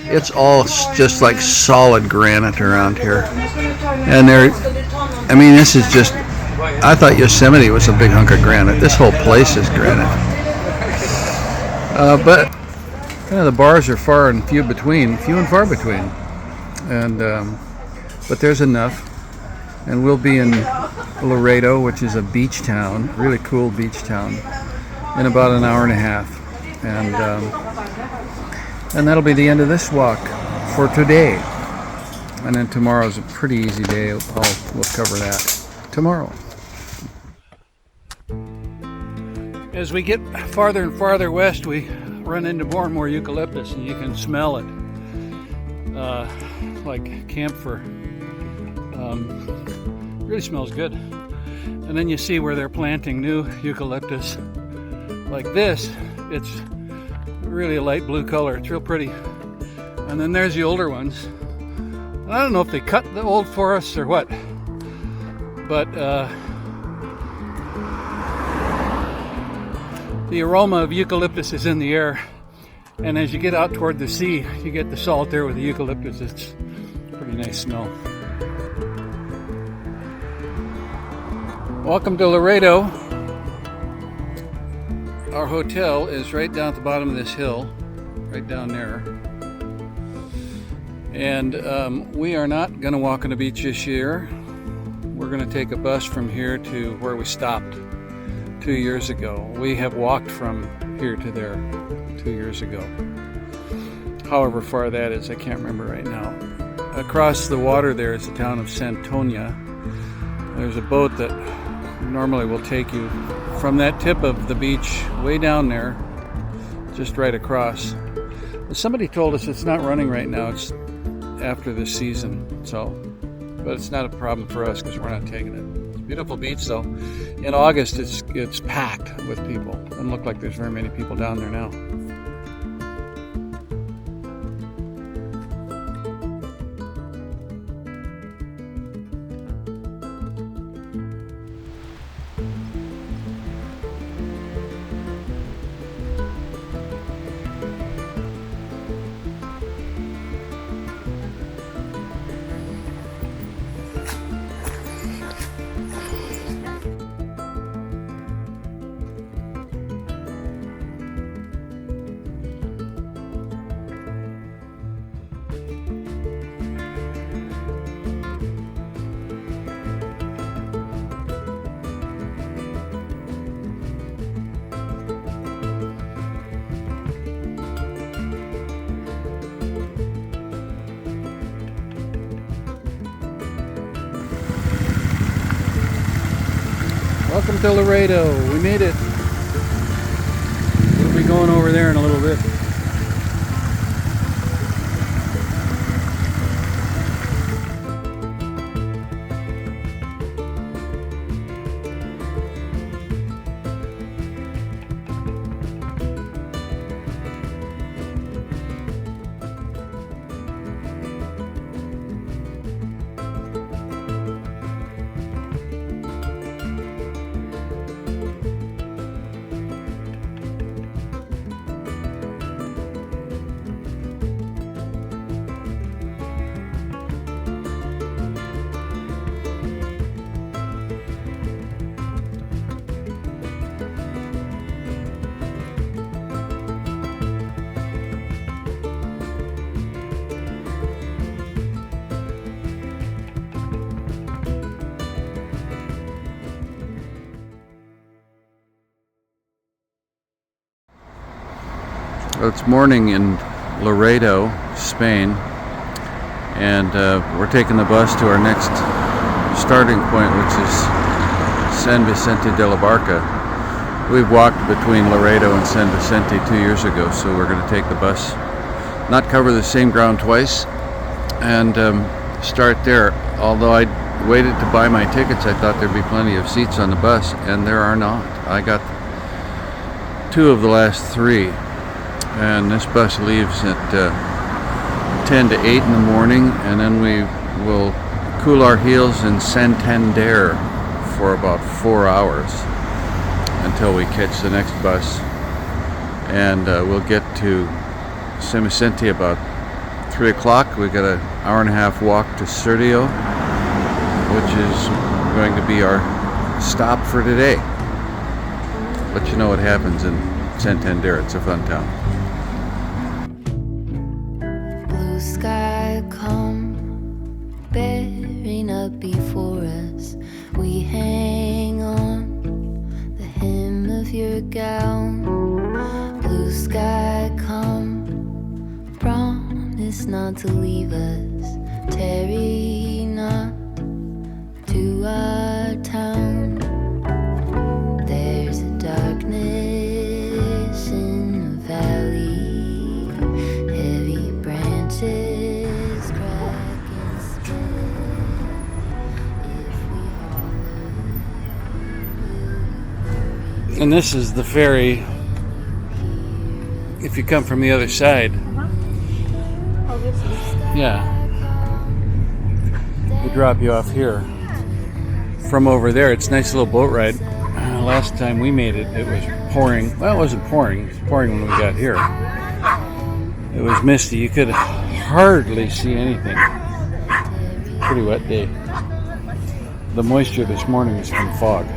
it's all just like solid granite around here. And I mean, this is just, I thought Yosemite was a big hunk of granite. This whole place is granite. But kind of the bars are few and far between. And, but there's enough. And we'll be in Laredo, which is a beach town, really cool beach town, in about an hour and a half, and that'll be the end of this walk for today. And then tomorrow's a pretty easy day. We'll cover that tomorrow. As we get farther and farther west, we run into more and more eucalyptus, and you can smell it like camphor. Really smells good. And then you see where they're planting new eucalyptus like this. It's really a light blue color. It's real pretty. And then there's the older ones. I don't know if they cut the old forests or what, but the aroma of eucalyptus is in the air. And as you get out toward the sea, you get the salt air with the eucalyptus. It's a pretty nice smell. Welcome to Laredo. Our hotel is right down at the bottom of this hill, right down there. And we are not going to walk on the beach this year. We're going to take a bus from here to where we stopped 2 years ago. We have walked from here to there 2 years ago. However far that is, I can't remember right now. Across the water there is the town of Santonia. There's a boat that normally will take you from that tip of the beach way down there, just right across. Somebody told us it's not running right now. It's after the season, but it's not a problem for us because we're not taking it. It's a beautiful beach though. In August it's packed with people. Doesn't look like there's very many people down there now. Welcome to Laredo. We made it. We'll be going over there in a little bit. It's morning in Laredo, Spain, and we're taking the bus to our next starting point, which is San Vicente de la Barca. We've walked between Laredo and San Vicente 2 years ago, so we're going to take the bus, not cover the same ground twice, and start there. Although I waited to buy my tickets, I thought there'd be plenty of seats on the bus, and there are not. I got 2 of the last 3. And this bus leaves at 10 to 8 in the morning, and then we will cool our heels in Santander for about 4 hours until we catch the next bus. And we'll get to San Vicente about 3 o'clock. We got an hour and a half walk to Sergio, which is going to be our stop for today. Let you know what happens in Santander. It's a fun town. Sky come bearing up before us. We hang on the hem of your gown. Blue sky come, promise not to leave us. Tarry not to our town. There's a darkness And this is the ferry if you come from the other side. Oh, this is. Yeah. They drop you off here. From over there, it's a nice little boat ride. Last time we made it, it was pouring. Well, it wasn't pouring. It was pouring when we got here. It was misty. You could hardly see anything. Pretty wet day. The moisture this morning is from fog.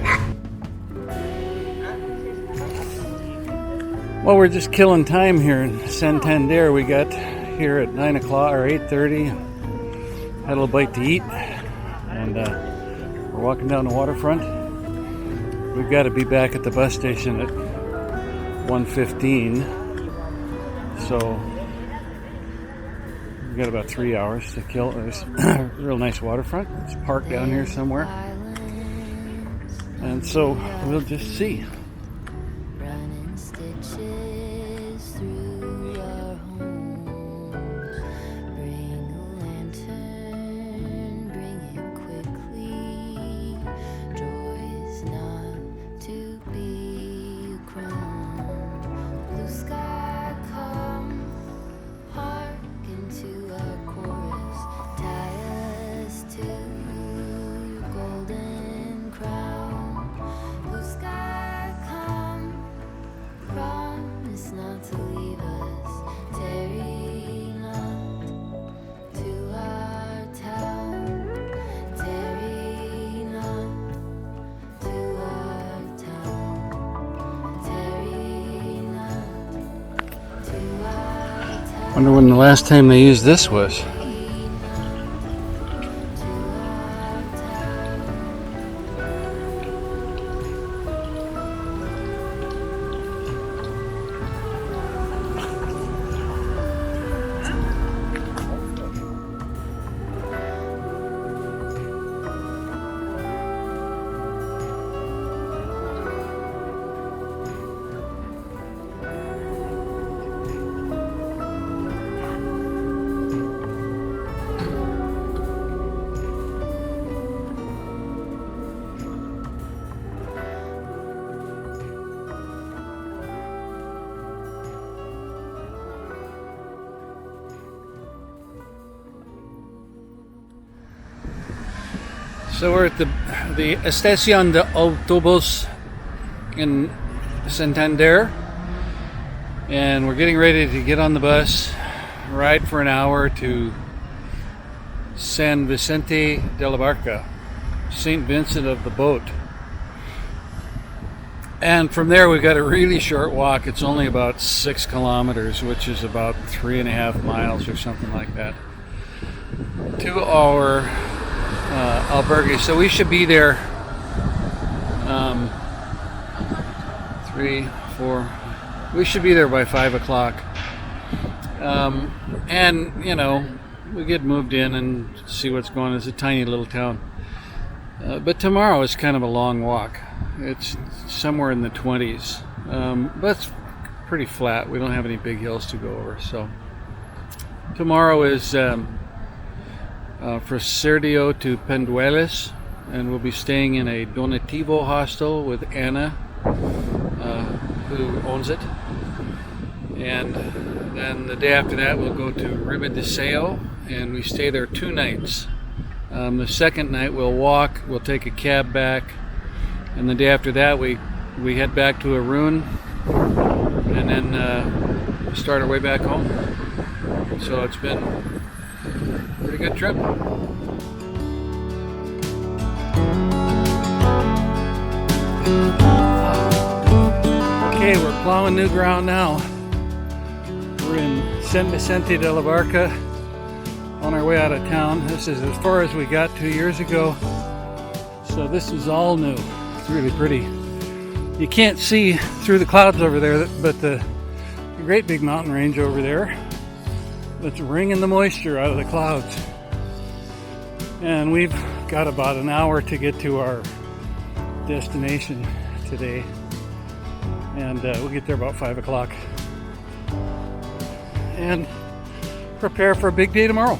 Well, we're just killing time here in Santander. We got here at 9 o'clock or 8:30. Had a little bite to eat, and we're walking down the waterfront. We've got to be back at the bus station at 1:15, so we've got about 3 hours to kill. There's a real nice waterfront. It's parked down here somewhere, and so we'll just see. Running stitches through your homes. Bring a lantern, bring it quickly. Joy's not to be crowned. Blue sky, come, hark into our chorus. Tie us to your golden crown. Blue sky, come, promise not to leave us. Tarry not to our town. Tarry not to our town. Tarry not to our town. Wonder when the last time they used this was. So we're at the Estación de Autobús in Santander, and we're getting ready to get on the bus, ride for an hour to San Vicente de la Barca, St. Vincent of the Boat. And from there we've got a really short walk. It's only about 6 kilometers, which is about 3.5 miles or something like that, to our albergue. So we should be there 3, 4. We should be there by 5 o'clock. And you know, we get moved in and see what's going on. It's a tiny little town. But tomorrow is kind of a long walk. It's somewhere in the 20s. But it's pretty flat. We don't have any big hills to go over. So tomorrow is for Sergio to Pendueles, and we'll be staying in a Donativo hostel with Anna, who owns it. And then the day after that we'll go to Ribadesella, and we stay there 2 nights. The second night we'll walk, we'll take a cab back, and the day after that we head back to Irun, and then start our way back home. So it's been a pretty good trip. Okay, we're plowing new ground now. We're in San Vicente de la Barca, on our way out of town. This is as far as we got 2 years ago. So this is all new. It's really pretty. You can't see through the clouds over there, but the great big mountain range over there that's wringing the moisture out of the clouds. And we've got about an hour to get to our destination today. And we'll get there about 5 o'clock. And prepare for a big day tomorrow.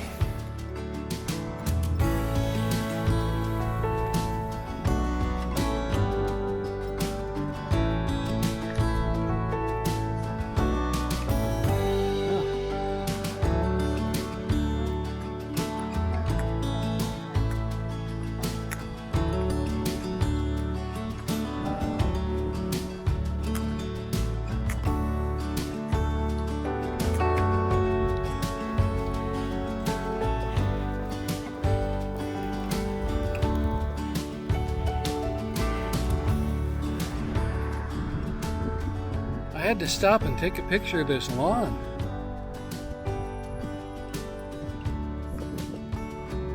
had to stop and take a picture of this lawn.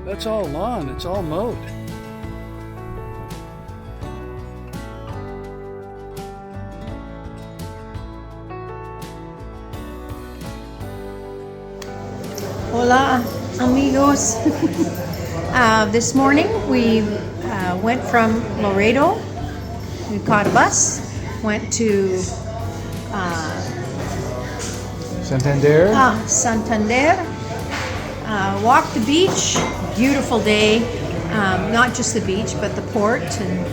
That's all lawn, it's all mowed. Hola, amigos. This morning we went from Laredo. We caught a bus, went to Santander? Santander, walked the beach. Beautiful day. Not just the beach, but the port, and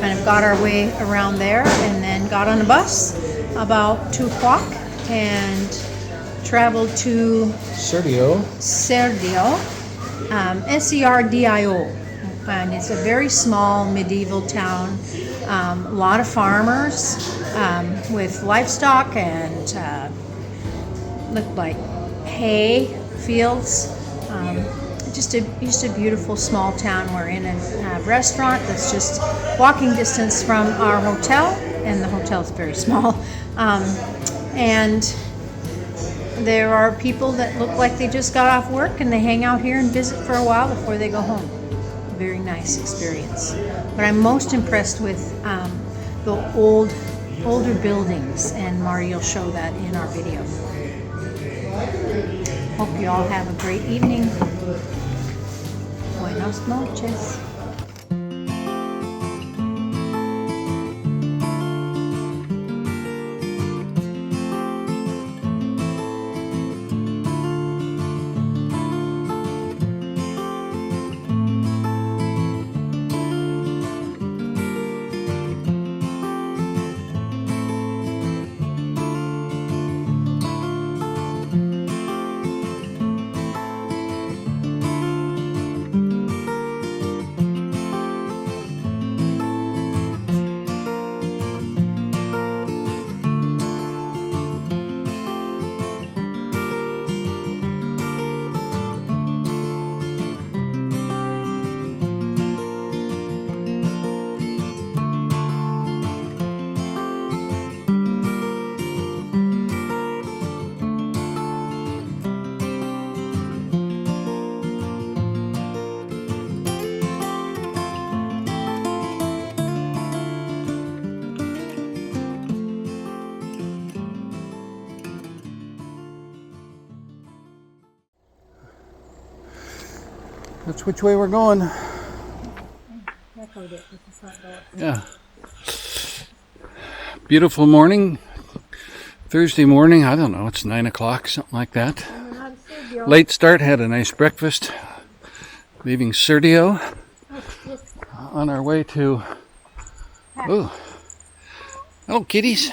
kind of got our way around there, and then got on a bus about 2 o'clock and traveled to Serdio. Serdio, Serdio, and it's a very small medieval town. A lot of farmers with livestock and looked like hay fields. Just a beautiful small town. We're in a restaurant that's just walking distance from our hotel, and the hotel's very small. And there are people that look like they just got off work and they hang out here and visit for a while before they go home. Very nice experience. But I'm most impressed with the older buildings, and Marty will show that in our video. Hope you all have a great evening. Buenas noches. That's which way we're going. Yeah. Beautiful morning. Thursday morning. I don't know. It's 9 o'clock, something like that. Late start. Had a nice breakfast. Leaving Serdio. On our way to... Oh. Hello, kitties.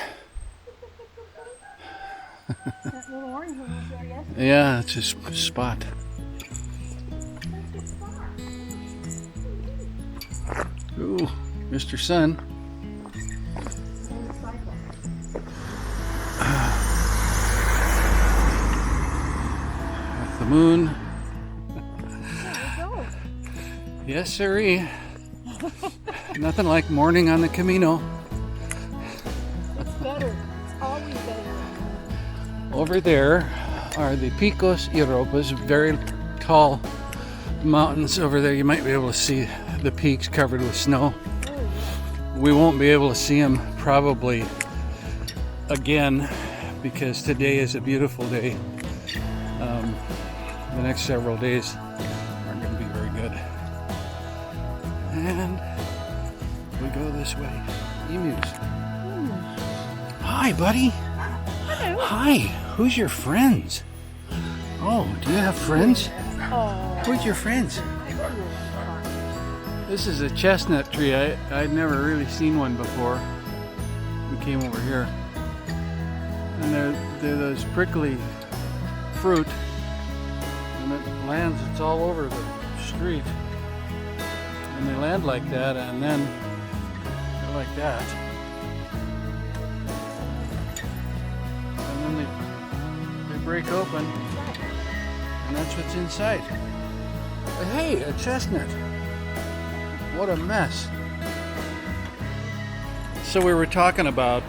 Yeah, it's a spot. Ooh, Mr. Sun. With the moon. Yes, sirree. Nothing like morning on the Camino. It's better. It's always better. Over there are the Picos Europas, very tall mountains over there. You might be able to see the peaks covered with snow. We won't be able to see them probably again because today is a beautiful day. The next several days aren't going to be very good. And we go this way. Emus. Hi, buddy. Hello. Hi. Who's your friends? Oh, do you have friends? Oh. Who's your friends? This is a chestnut tree. I'd never really seen one before. We came over here. And they're those prickly fruit. And it lands, it's all over the street. And they land like that, and then they're like that. And then they break open, and that's what's inside. Hey, a chestnut. What a mess. So we were talking about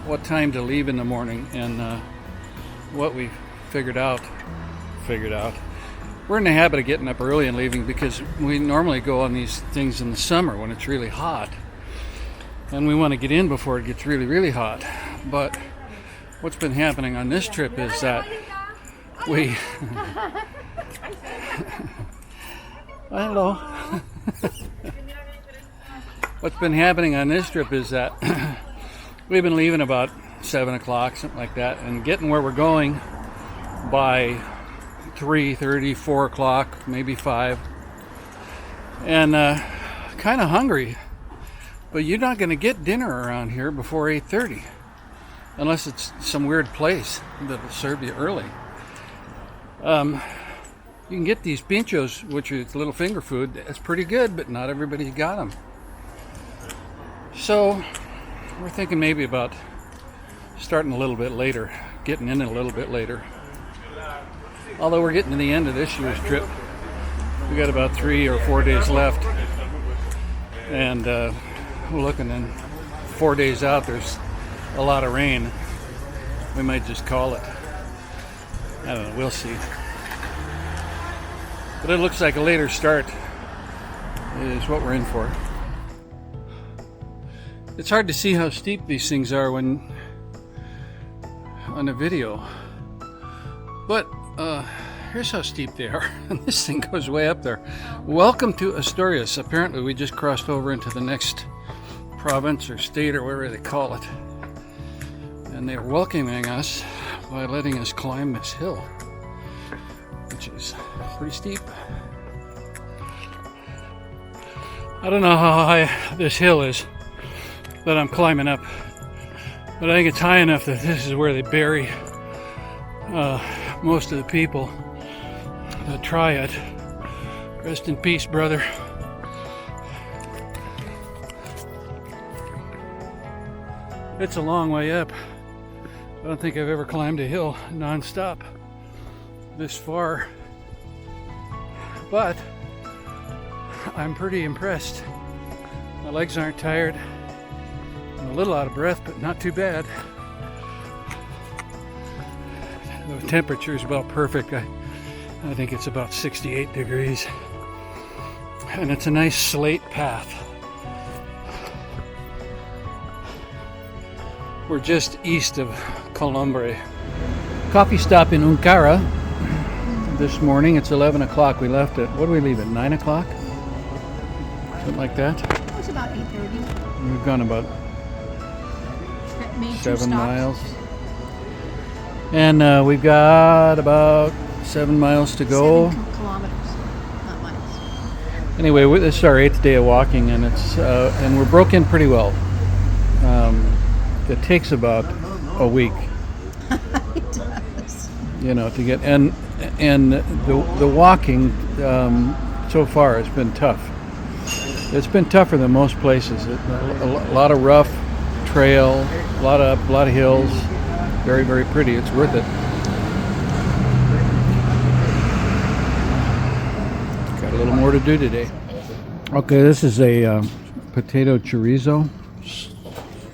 what time to leave in the morning, and what we figured out. We're in the habit of getting up early and leaving because we normally go on these things in the summer when it's really hot. And we want to get in before it gets really, really hot. But what's been happening on this trip is that we... Hello. What's been happening on this trip is that we've been leaving about 7 o'clock, something like that, and getting where we're going by 3:30, 4 o'clock, maybe 5. And kind of hungry. But you're not going to get dinner around here before 8:30. Unless it's some weird place that'll serve you early. You can get these pinchos, which is little finger food. That's pretty good, but not everybody got them. So we're thinking maybe about starting a little bit later, getting in a little bit later. Although we're getting to the end of this year's trip. We got about 3 or 4 days left. And we're looking, in 4 days out, there's a lot of rain. We might just call it. I don't know, we'll see. But it looks like a later start is what we're in for. It's hard to see how steep these things are when on a video. But here's how steep they are. And this thing goes way up there. Welcome to Asturias. Apparently we just crossed over into the next province or state or whatever they call it. And they're welcoming us by letting us climb this hill, which is pretty steep. I don't know how high this hill is that I'm climbing up, but I think it's high enough that this is where they bury most of the people that try it. Rest in peace, brother. It's a long way up. I don't think I've ever climbed a hill non-stop this far, but I'm pretty impressed. My legs aren't tired. I'm a little out of breath, but not too bad. The temperature is about perfect. I think it's about 68 degrees. And it's a nice slate path. We're just east of Colombre. Coffee stop in Uncara this morning. It's 11 o'clock. We left at, what did we leave at, 9 o'clock? Something like that. It was about 8:30. We've gone about Made 2 7 stops. miles. And we've got about 7 miles to go. 7 kilometers, not miles. Anyway, this is our 8th day of walking, and it's and we're broke in pretty well. It takes about a week, It does. you know, to get and the walking so far has been tough. It's been tougher than most places. A lot of rough trail, a lot of hills. Very, very pretty. It's worth it. Got a little more to do today. Okay, this is a potato chorizo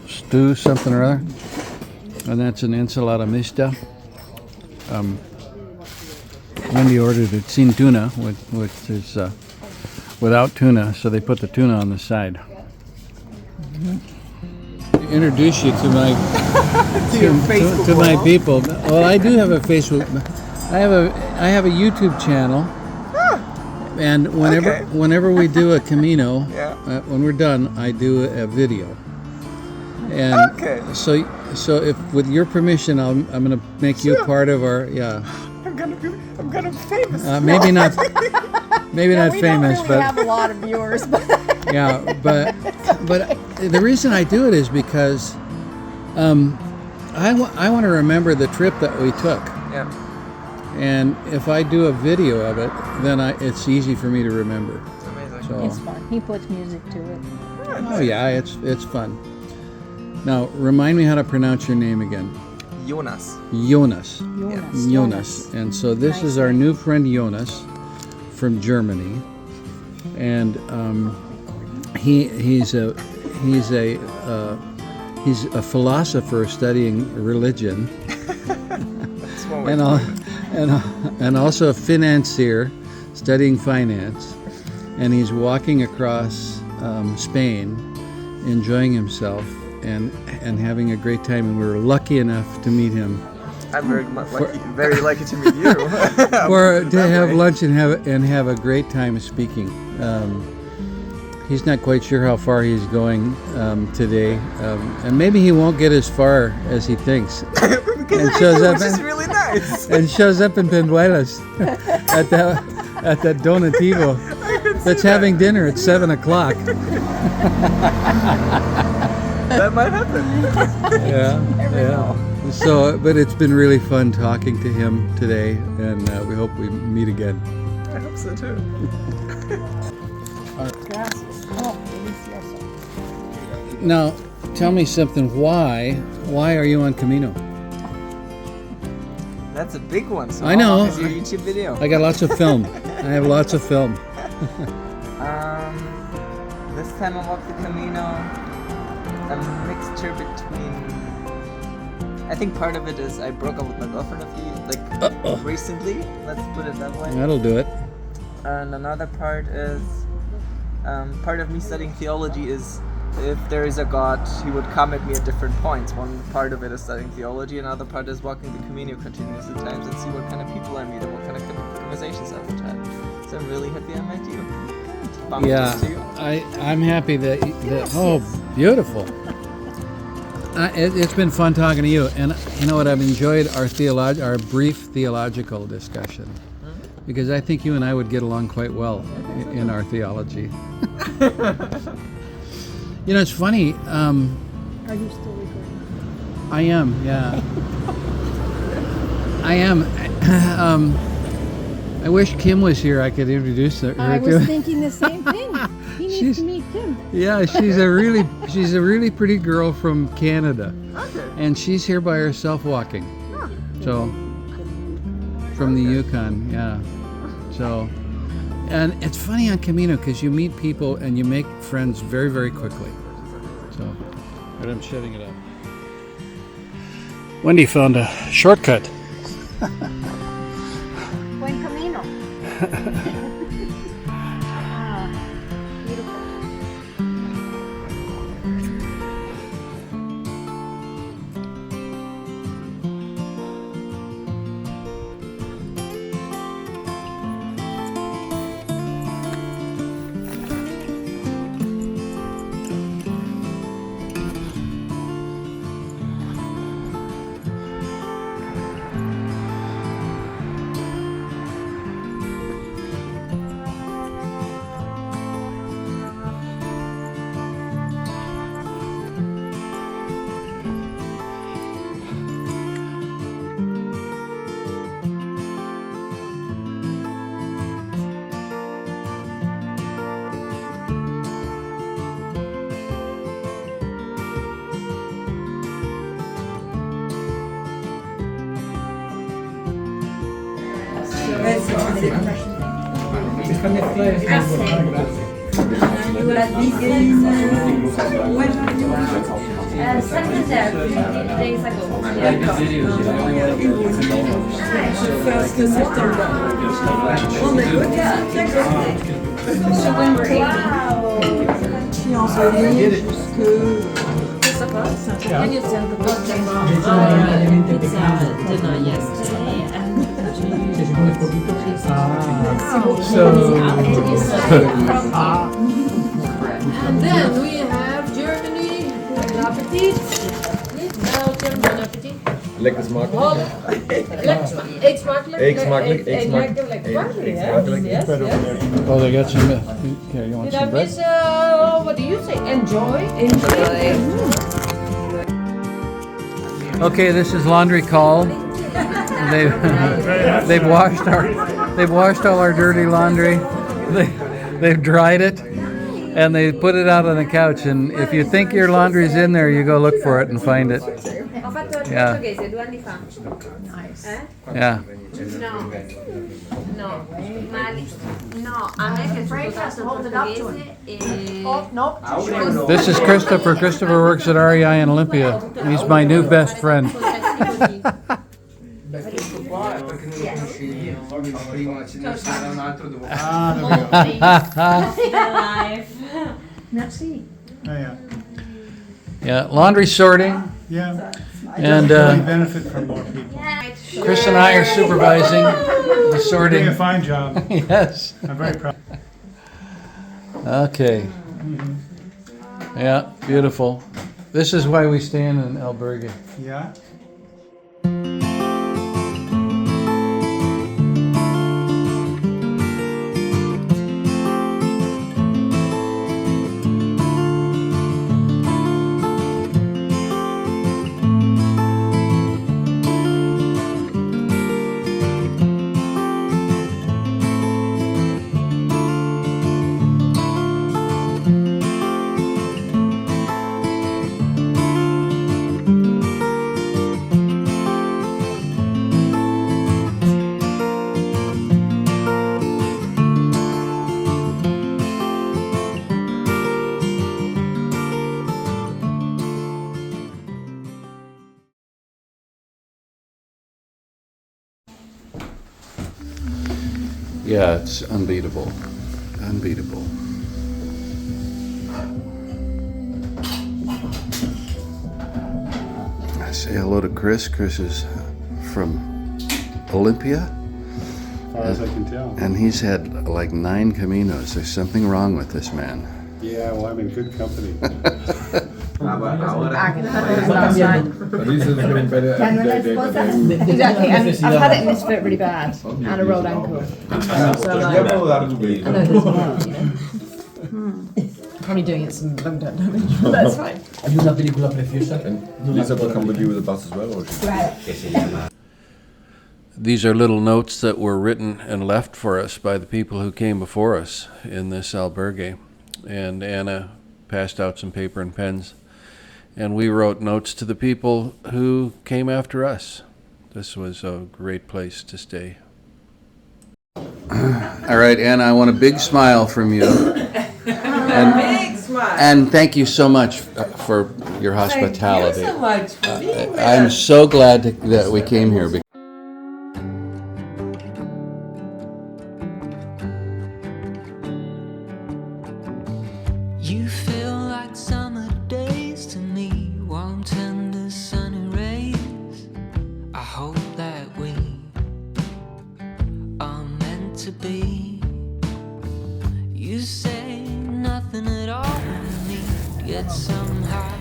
stew, something or other, and that's an ensalada mixta. Wendy ordered it sin tuna, which is without tuna, so they put the tuna on the side. Introduce you to my to my people. Well, I do have a Facebook. I have a YouTube channel, and whenever we do a Camino, when we're done, I do a video. And so if with your permission, I'm going to make you part of our I'm gonna be famous. maybe not famous, We don't really but have a lot of viewers, but yeah, but the reason I do it is because I want to remember the trip that we took. Yeah. And if I do a video of it, then it's easy for me to remember. Amazing. So, it's fun. He puts music to it. oh yeah, it's fun. Now, remind me how to pronounce your name again. Jonas. Jonas. Jonas. And so this is our new friend Jonas from Germany, and he's a He's a philosopher studying religion, That's one way and, to al- put it. and also a financier studying finance. And he's walking across Spain, enjoying himself and having a great time. And we were lucky enough to meet him. I'm very lucky to meet you. To have lunch and have a great time speaking. He's not quite sure how far he's going today, and maybe he won't get as far as he thinks. Which is really nice. And shows up in Penduelas at that Donativo that's having dinner at 7:00. That might happen. Yeah. So, but it's been really fun talking to him today, and we hope we meet again. I hope so too. Now, tell me something. Why are you on Camino? That's a big one. So I know. How long is your YouTube video? I got lots of film. I have lots of film. This time I walked the Camino. A mixture between. I think part of it is I broke up with my girlfriend recently. Let's put it that way. That'll do it. And another part is part of me studying theology is if there is a God, he would come at me at different points. One part of it is studying theology, another part is walking the Camino continuous at times and see what kind of people I meet and what kind of conversations I would have. So I'm really happy I met you. Bumped into you. I'm happy that oh, beautiful. It's been fun talking to you, and you know what? I've enjoyed our brief theological discussion, because I think you and I would get along quite well in our theology. You know, it's funny. Are you still recording? I am, yeah. I am. I wish Kim was here. I could introduce her. I to was thinking the same thing. He needs to meet Kim. Yeah, she's a really pretty girl from Canada, and she's here by herself walking. So from the Yukon, yeah. So, and it's funny on Camino because you meet people and you make friends very, very quickly. So, but I'm shutting it up. Wendy found a shortcut. Buen camino. Beautiful. And then we have Germany. Bon appetit. Belgium. Bon appetit. Lekker smakelijk. Lekker smakelijk. Eet smakelijk. Eet smakelijk. Eet smakelijk. Lekker smakelijk. Eet smakelijk. Yes, yes. Oh, they got some. Here, you want Did I some bread? miss, what do you say? Enjoy. Okay, this is laundry call. They've washed all our dirty laundry. They've dried it, and they put it out on the couch. And if you think your laundry's in there, you go look for it and find it. Ho fatto il Yeah. portoghese 2 anni fa. Nice. Yeah. No. No. Ma no, a me è piaciuto tanto il portoghese e... Oh, nope. This is Christopher. Christopher works at REI in Olympia. He's my new best friend. Questo qua è perché non lo conoscevi, io prima ce ne sarà un altro dopo. Merci. Oh, yeah. Yeah, laundry sorting. Yeah. And Really benefit from more people. Chris and I are supervising the Doing sorting. a fine job. Yes. I'm very proud. Okay. Yeah, beautiful. This is why we stay in an albergue. Yeah. Yeah, it's unbeatable. Unbeatable. Say hello to Chris. Chris is from Olympia. As far as I can tell. And he's had like 9 Caminos. There's something wrong with this man. Yeah, well, I'm in good company. Exactly, and I've had it in this foot really bad, and a rolled ankle. So like, I know there's more, you know. Probably doing it some lung damage, but that's fine. Have you una película preciosa? Lisa will come with you with the bus as well, or she? These are little notes that were written and left for us by the people who came before us in this albergue. And Anna passed out some paper and pens. And we wrote notes to the people who came after us. This was a great place to stay. All right, Anna, I want a big smile from you. Big smile. And thank you so much for your hospitality. Thank you so much for being with I'm us. so glad that we came here. You feel like summer days to me, warm, tender, sunny rays. I hope that we are meant to be. You say nothing at all with me, yet somehow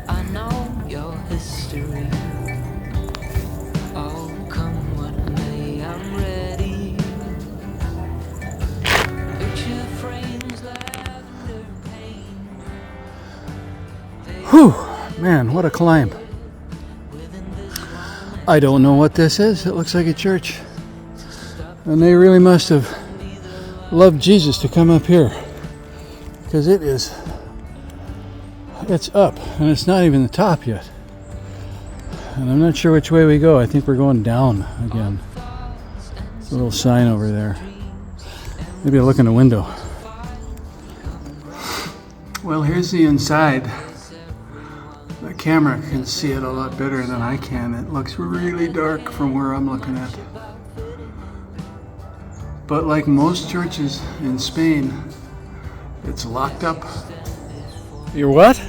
I know your history. Oh, come what may, I'm ready. Picture frames, lavender paint. Whew, man, what a climb. I don't know what this is. It looks like a church. And they really must have loved Jesus to come up here. Because it's up, and it's not even the top yet. And I'm not sure which way we go. I think we're going down again. There's a little sign over there. Maybe I'll look in the window. Well, here's the inside. The camera can see it a lot better than I can. It looks really dark from where I'm looking at. But like most churches in Spain, it's locked up. You're what?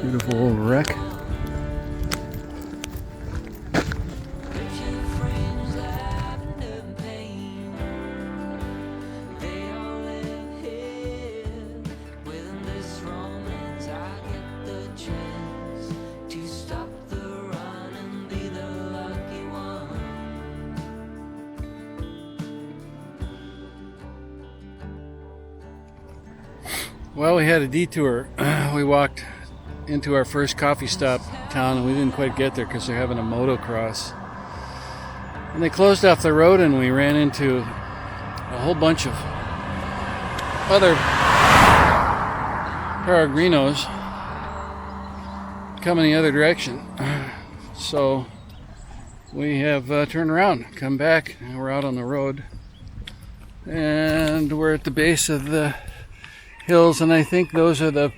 Beautiful old wreck. Well, we had a detour. We walked into our first coffee stop town, and we didn't quite get there because they're having a motocross. And they closed off the road, and we ran into a whole bunch of other peregrinos coming the other direction. So we have turned around, come back, and we're out on the road. And we're at the base of the hills, and I think those are the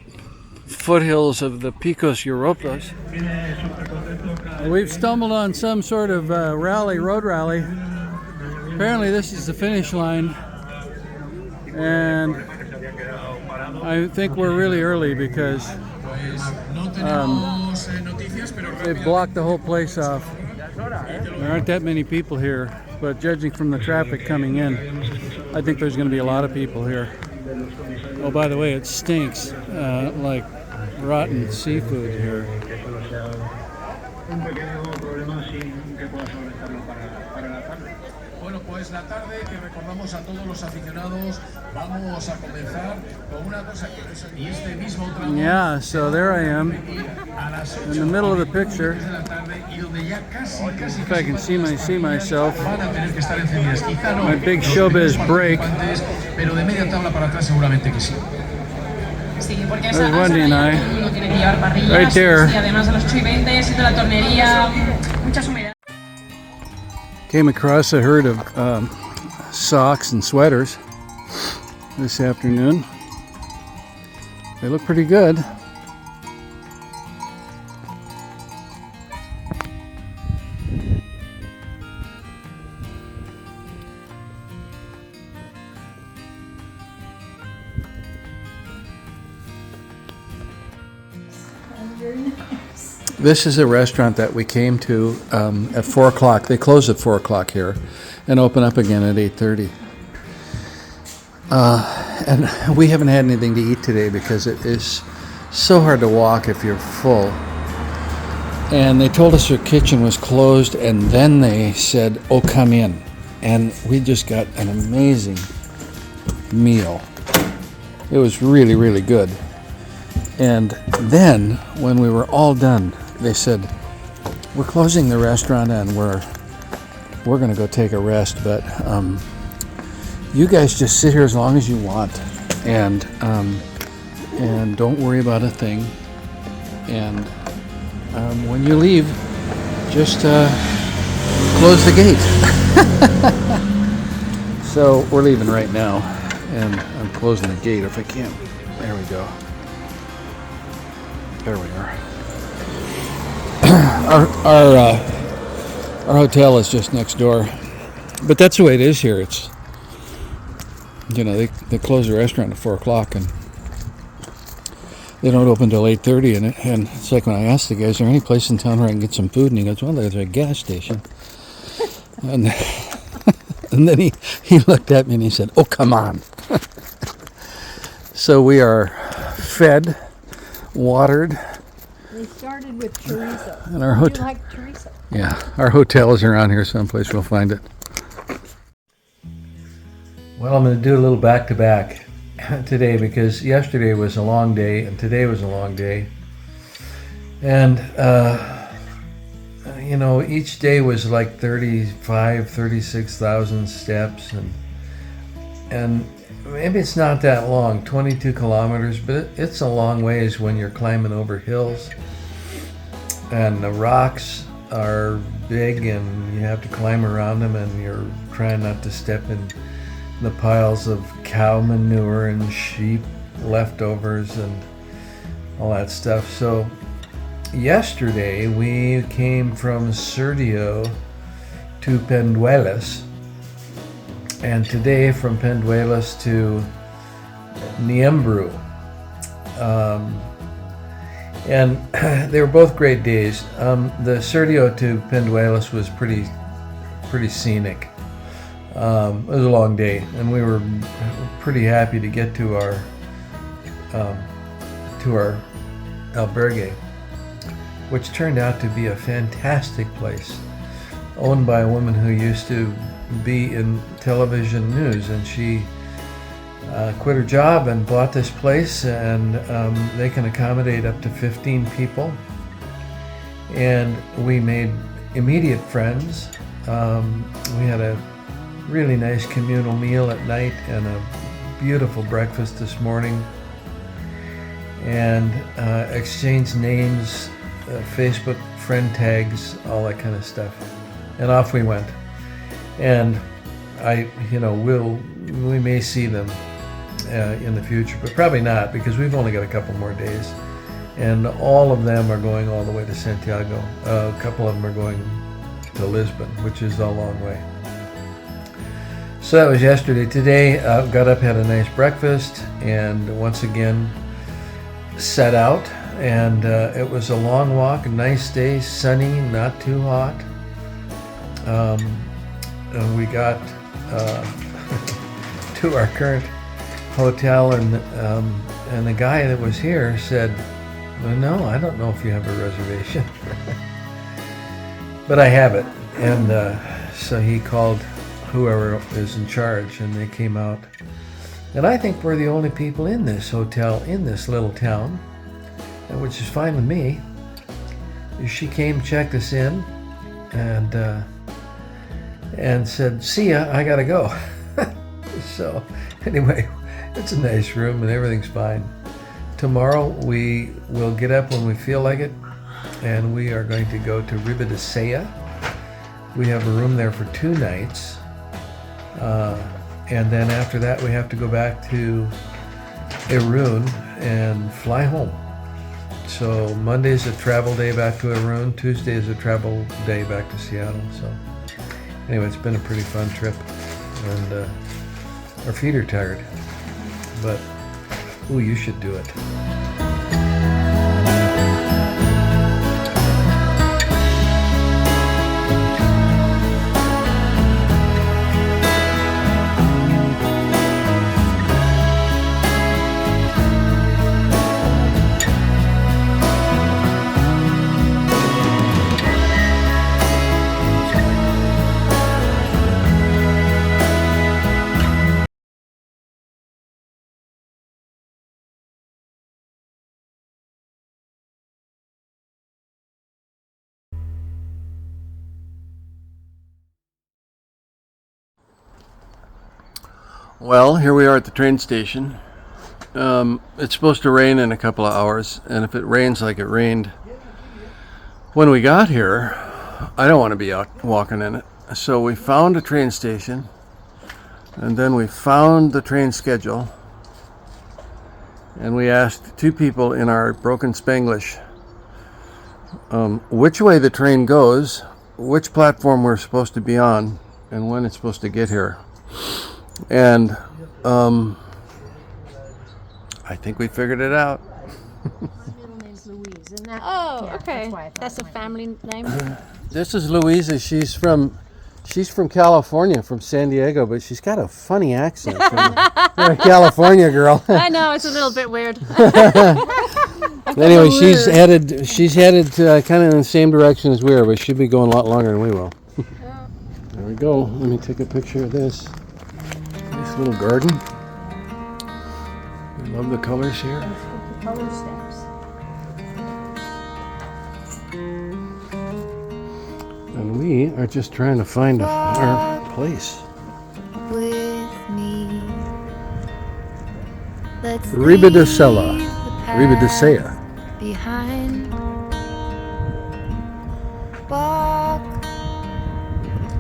foothills of the Picos Europos. We've stumbled on some sort of road rally. Apparently this is the finish line, and I think we're really early because they've blocked the whole place off. There aren't that many people here, but judging from the traffic coming in, I think there's going to be a lot of people here. Oh, by the way, it stinks like rotten seafood here. Bueno, pues la tarde que recordamos a todos los aficionados, vamos a comenzar con una cosa que no es y este mismo tramo. Yeah, so there I am in the middle of the picture. If I can see myself. My big showbiz break. Pero de media tabla para atrás seguramente que sí. There's Wendy and I, right there. Came across a herd of socks and sweaters this afternoon. They look pretty good. This is a restaurant that we came to at 4 o'clock. They close at 4 o'clock here and open up again at 8:30. And we haven't had anything to eat today because it is so hard to walk if you're full. And they told us their kitchen was closed, and then they said, "Oh, come in." And we just got an amazing meal. It was really, really good. And then when we were all done, they said, "We're closing the restaurant and we're going to go take a rest, but you guys just sit here as long as you want, and don't worry about a thing. And when you leave, just close the gate." So we're leaving right now, and I'm closing the gate if I can. There we go. There we are. Our hotel is just next door, but that's the way it is here. It's, you know, they close the restaurant at 4 o'clock and they don't open till 8:30. And it's like when I asked the guy, "Is there any place in town where I can get some food?" And he goes, "Well, there's a gas station." And and then he looked at me and he said, "Oh, come on." So we are fed, watered. They started with chorizo. And our Do you like chorizo? Yeah, our hotel is around here someplace. We'll find it. Well, I'm going to do a little back-to-back today because yesterday was a long day and today was a long day. And, you know, each day was like 36,000 steps. And maybe it's not that long, 22 kilometers, but it's a long ways when you're climbing over hills. And the rocks are big and you have to climb around them, and you're trying not to step in the piles of cow manure and sheep leftovers and all that stuff. So yesterday we came from Serdio to Penduelas, and today from Penduelas to Niembru. And they were both great days. The Serdio to Penduelas was pretty scenic. It was a long day, and we were pretty happy to get to our albergue, which turned out to be a fantastic place, owned by a woman who used to be in television news, and she quit her job and bought this place, and they can accommodate up to 15 people. And we made immediate friends. We had a really nice communal meal at night and a beautiful breakfast this morning, and exchanged names, Facebook friend tags, all that kind of stuff. And off we went. And we may see them in the future, but probably not, because we've only got a couple more days. And all of them are going all the way to Santiago. A couple of them are going to Lisbon, which is a long way. So that was yesterday. Today, got up, had a nice breakfast, and once again set out. And it was a long walk, a nice day, sunny, not too hot. And we got to our current hotel, and the guy that was here said, well, no, I don't know if you have a reservation. But I have it. And so he called whoever is in charge, and they came out. And I think we're the only people in this hotel in this little town, which is fine with me. She came, checked us in, and said, see ya, I gotta go. So anyway, it's a nice room and everything's fine. Tomorrow we will get up when we feel like it, and we are going to go to Ribadesella. We have a room there for 2 nights. And then after that we have to go back to Irun and fly home. So Monday's a travel day back to Irun, Tuesday is a travel day back to Seattle. So anyway, it's been a pretty fun trip, and our feet are tired, but ooh, you should do it. Well, here we are at the train station. It's supposed to rain in a couple of hours, and if it rains like it rained when we got here, I don't want to be out walking in it. So we found a train station, and then we found the train schedule, and we asked 2 people in our broken Spanglish which way the train goes, which platform we're supposed to be on, and when it's supposed to get here. And I think we figured it out. Middle name's Louise, isn't that? Oh, Yeah, okay. That's a family name. This is Louisa. She's from California, from San Diego, but she's got a funny accent. You're a California girl. I know, it's a little bit weird. Anyway, she's headed kind of in the same direction as we are, but she'll be going a lot longer than we will. There we go. Let me take a picture of this. Nice little garden. I love the colors here. Color stamps. And we are just trying to find our place. With me. Let's Ribadesella. leave the past Ribadesella. behind. Walk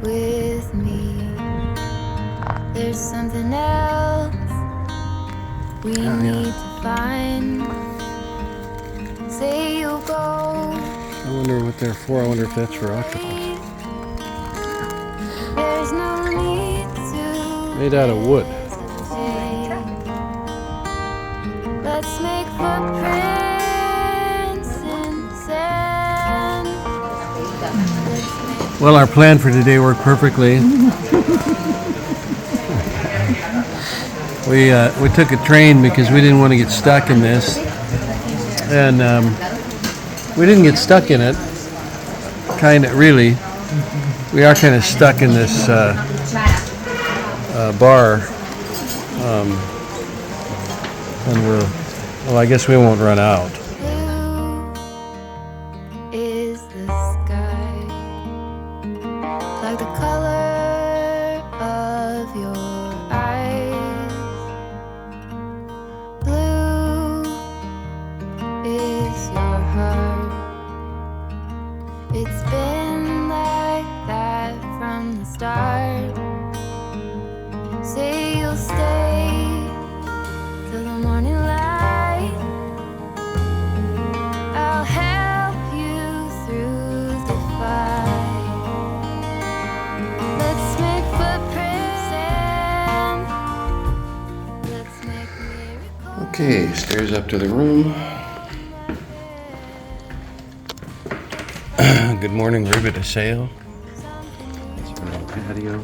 with me. There's something else we need to find. Say you'll go. I wonder what they're for. I wonder if that's for octopus. There's no need to Made out of wood. hesitate. Let's make footprints in sand. Well, our plan for today worked perfectly. We took a train because we didn't want to get stuck in this, and we didn't get stuck in it. Kind of, really. We are kind of stuck in this bar. And well, I guess we won't run out. Blue is the sky, like the color of your eyes. Blue is your heart. It's been like that from the start. Say you'll stay till the morning light. I'll help you through the fight. Let's make footprints and let's make miracles. Okay, stairs up to the room. Good morning, Ribadesella. That's our little patio.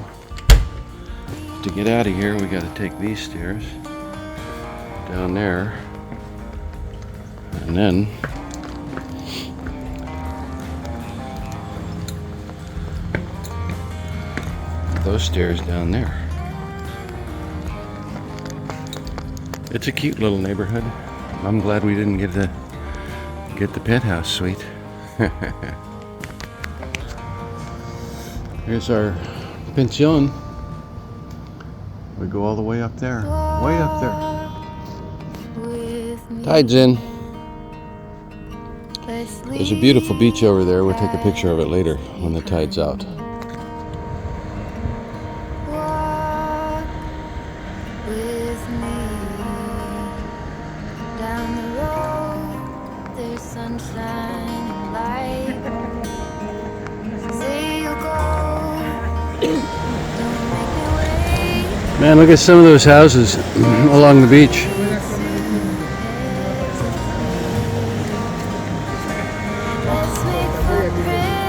To get out of here, we got to take these stairs down there, and then those stairs down there. It's a cute little neighborhood. I'm glad we didn't get the penthouse suite. Here's our pension. We go all the way up there. Way up there. Tide's in. There's a beautiful beach over there. We'll take a picture of it later when the tide's out. Walk with me down the road. There's sunshine and light. Say you'll go. Don't make me wait. Man, look at some of those houses along the beach. Let's make footprints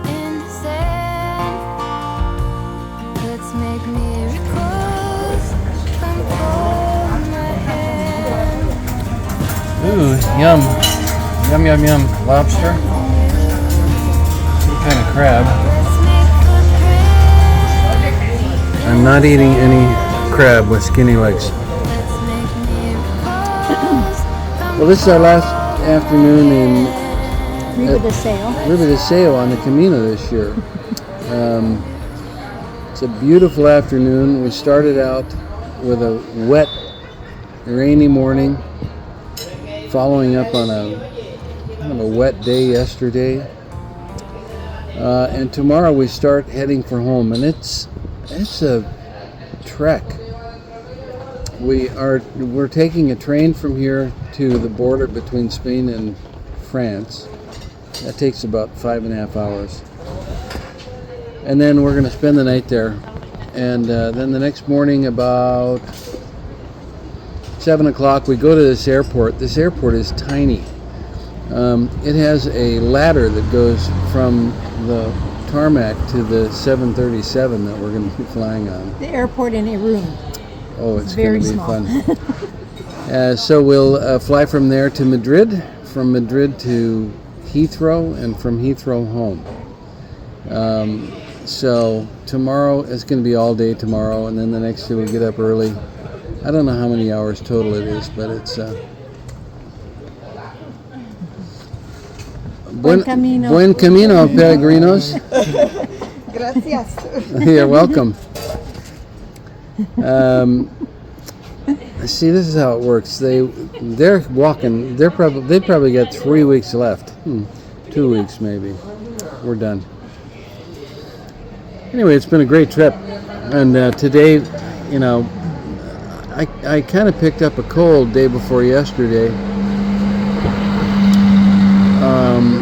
in the sand. Let's make miracles. Come hold my hand. Ooh, yum. Yum, yum, yum. Lobster. Some kind of crab. Let's make footprints. I'm not eating any crab with skinny legs. Let's make miracles. Come Well, this is our last afternoon in Ribadesella. on the Camino this year. It's a beautiful afternoon. We started out with a wet, rainy morning, following up on a kind of a wet day yesterday. And tomorrow we start heading for home, and it's a trek. We're taking a train from here to the border between Spain and France. That takes about 5.5 hours. And then we're going to spend the night there. And then the next morning about 7 o'clock we go to this airport. This airport is tiny. It has a ladder that goes from the tarmac to the 737 that we're going to be flying on. The airport in Irun. Oh, it's Very going to be small. fun. So we'll fly from there to Madrid, from Madrid to Heathrow, and from Heathrow home. So tomorrow, it's going to be all day tomorrow, and then the next day we'll get up early. I don't know how many hours total it is, but it's... Buen camino. Buen camino, peregrinos. Gracias. You're welcome. See, this is how it works. They're walking. They probably got 3 weeks left. 2 weeks maybe. We're done. Anyway, it's been a great trip, and today, you know, I kind of picked up a cold day before yesterday.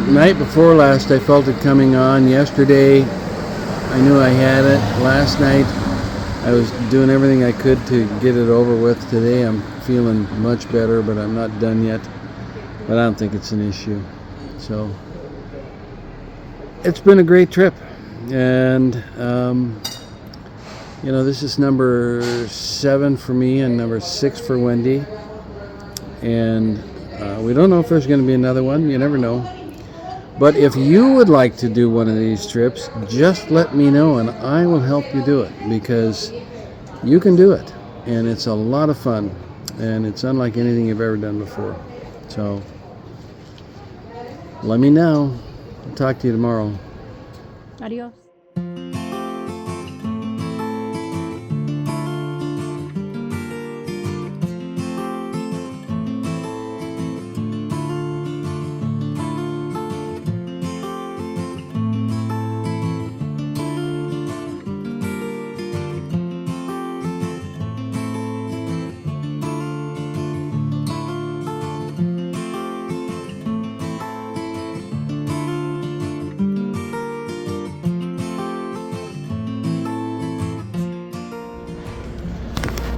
Night before last, I felt it coming on. Yesterday, I knew I had it. Last night, I was doing everything I could to get it over with. Today, I'm feeling much better, but I'm not done yet. But I don't think it's an issue. So, it's been a great trip. And, you know, this is number 7 for me and number 6 for Wendy. And we don't know if there's going to be another one. You never know. But if you would like to do one of these trips, just let me know and I will help you do it, because you can do it and it's a lot of fun. and it's unlike anything you've ever done before. So let me know. I'll talk to you tomorrow. Adios.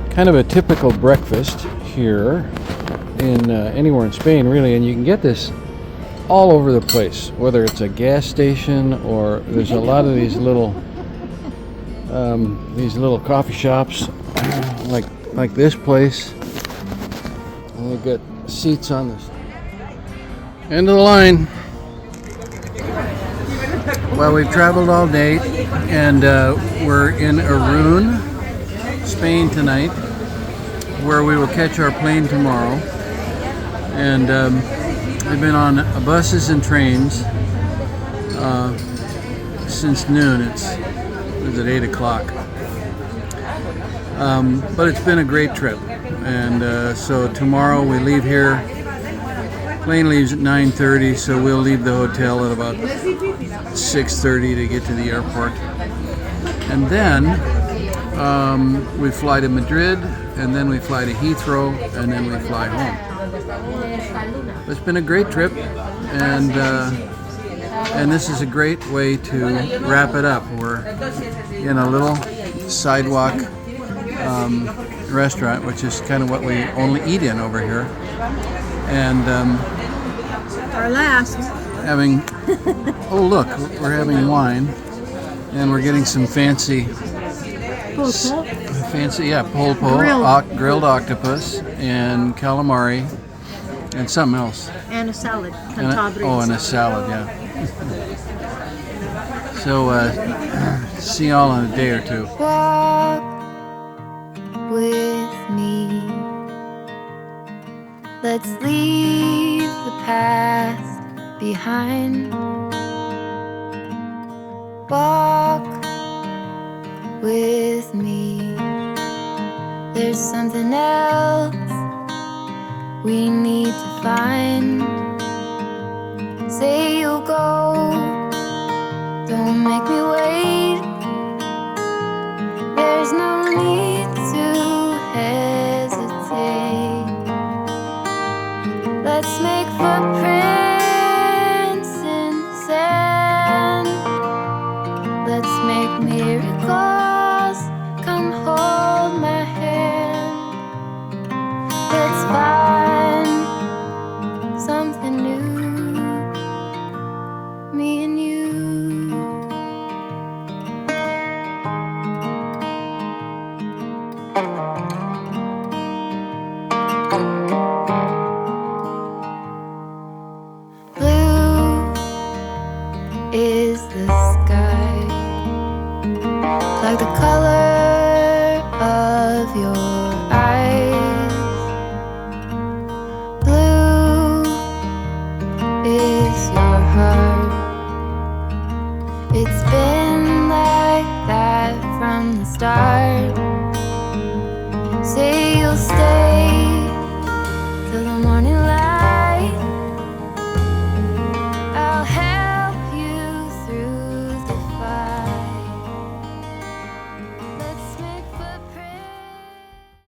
Kind of a typical breakfast here in anywhere in Spain, really, and you can get this all over the place, whether it's a gas station or there's a lot of these little coffee shops like this place, and they've got seats on this end of the line. Well, we've traveled all day, and we're in Irun, Spain tonight, where we will catch our plane tomorrow. And we've been on buses and trains since noon. It was at 8 o'clock. But it's been a great trip. And so tomorrow we leave here. Plane leaves at 9:30, so we'll leave the hotel at about 6:30 to get to the airport. And then we fly to Madrid, and then we fly to Heathrow, and then we fly home. It's been a great trip, and this is a great way to wrap it up. We're in a little sidewalk restaurant, which is kind of what we only eat in over here, and Our last. having, oh look, we're having wine, and we're getting some fancy pulpo, grilled octopus, and calamari, and something else. And a salad. And a salad, yeah. So, see y'all in a day or two. Walk with me. Let's leave the past behind. Walk with me. There's something else we need to find. Say you'll go, don't make me wait. There's no need to hesitate. Let's make footprints in the sand. Let's make miracles. Come hold my hand. Let's find something new, me and you. Blue is the sky, like the color of your eyes. Blue is your heart. It's been like that from the start.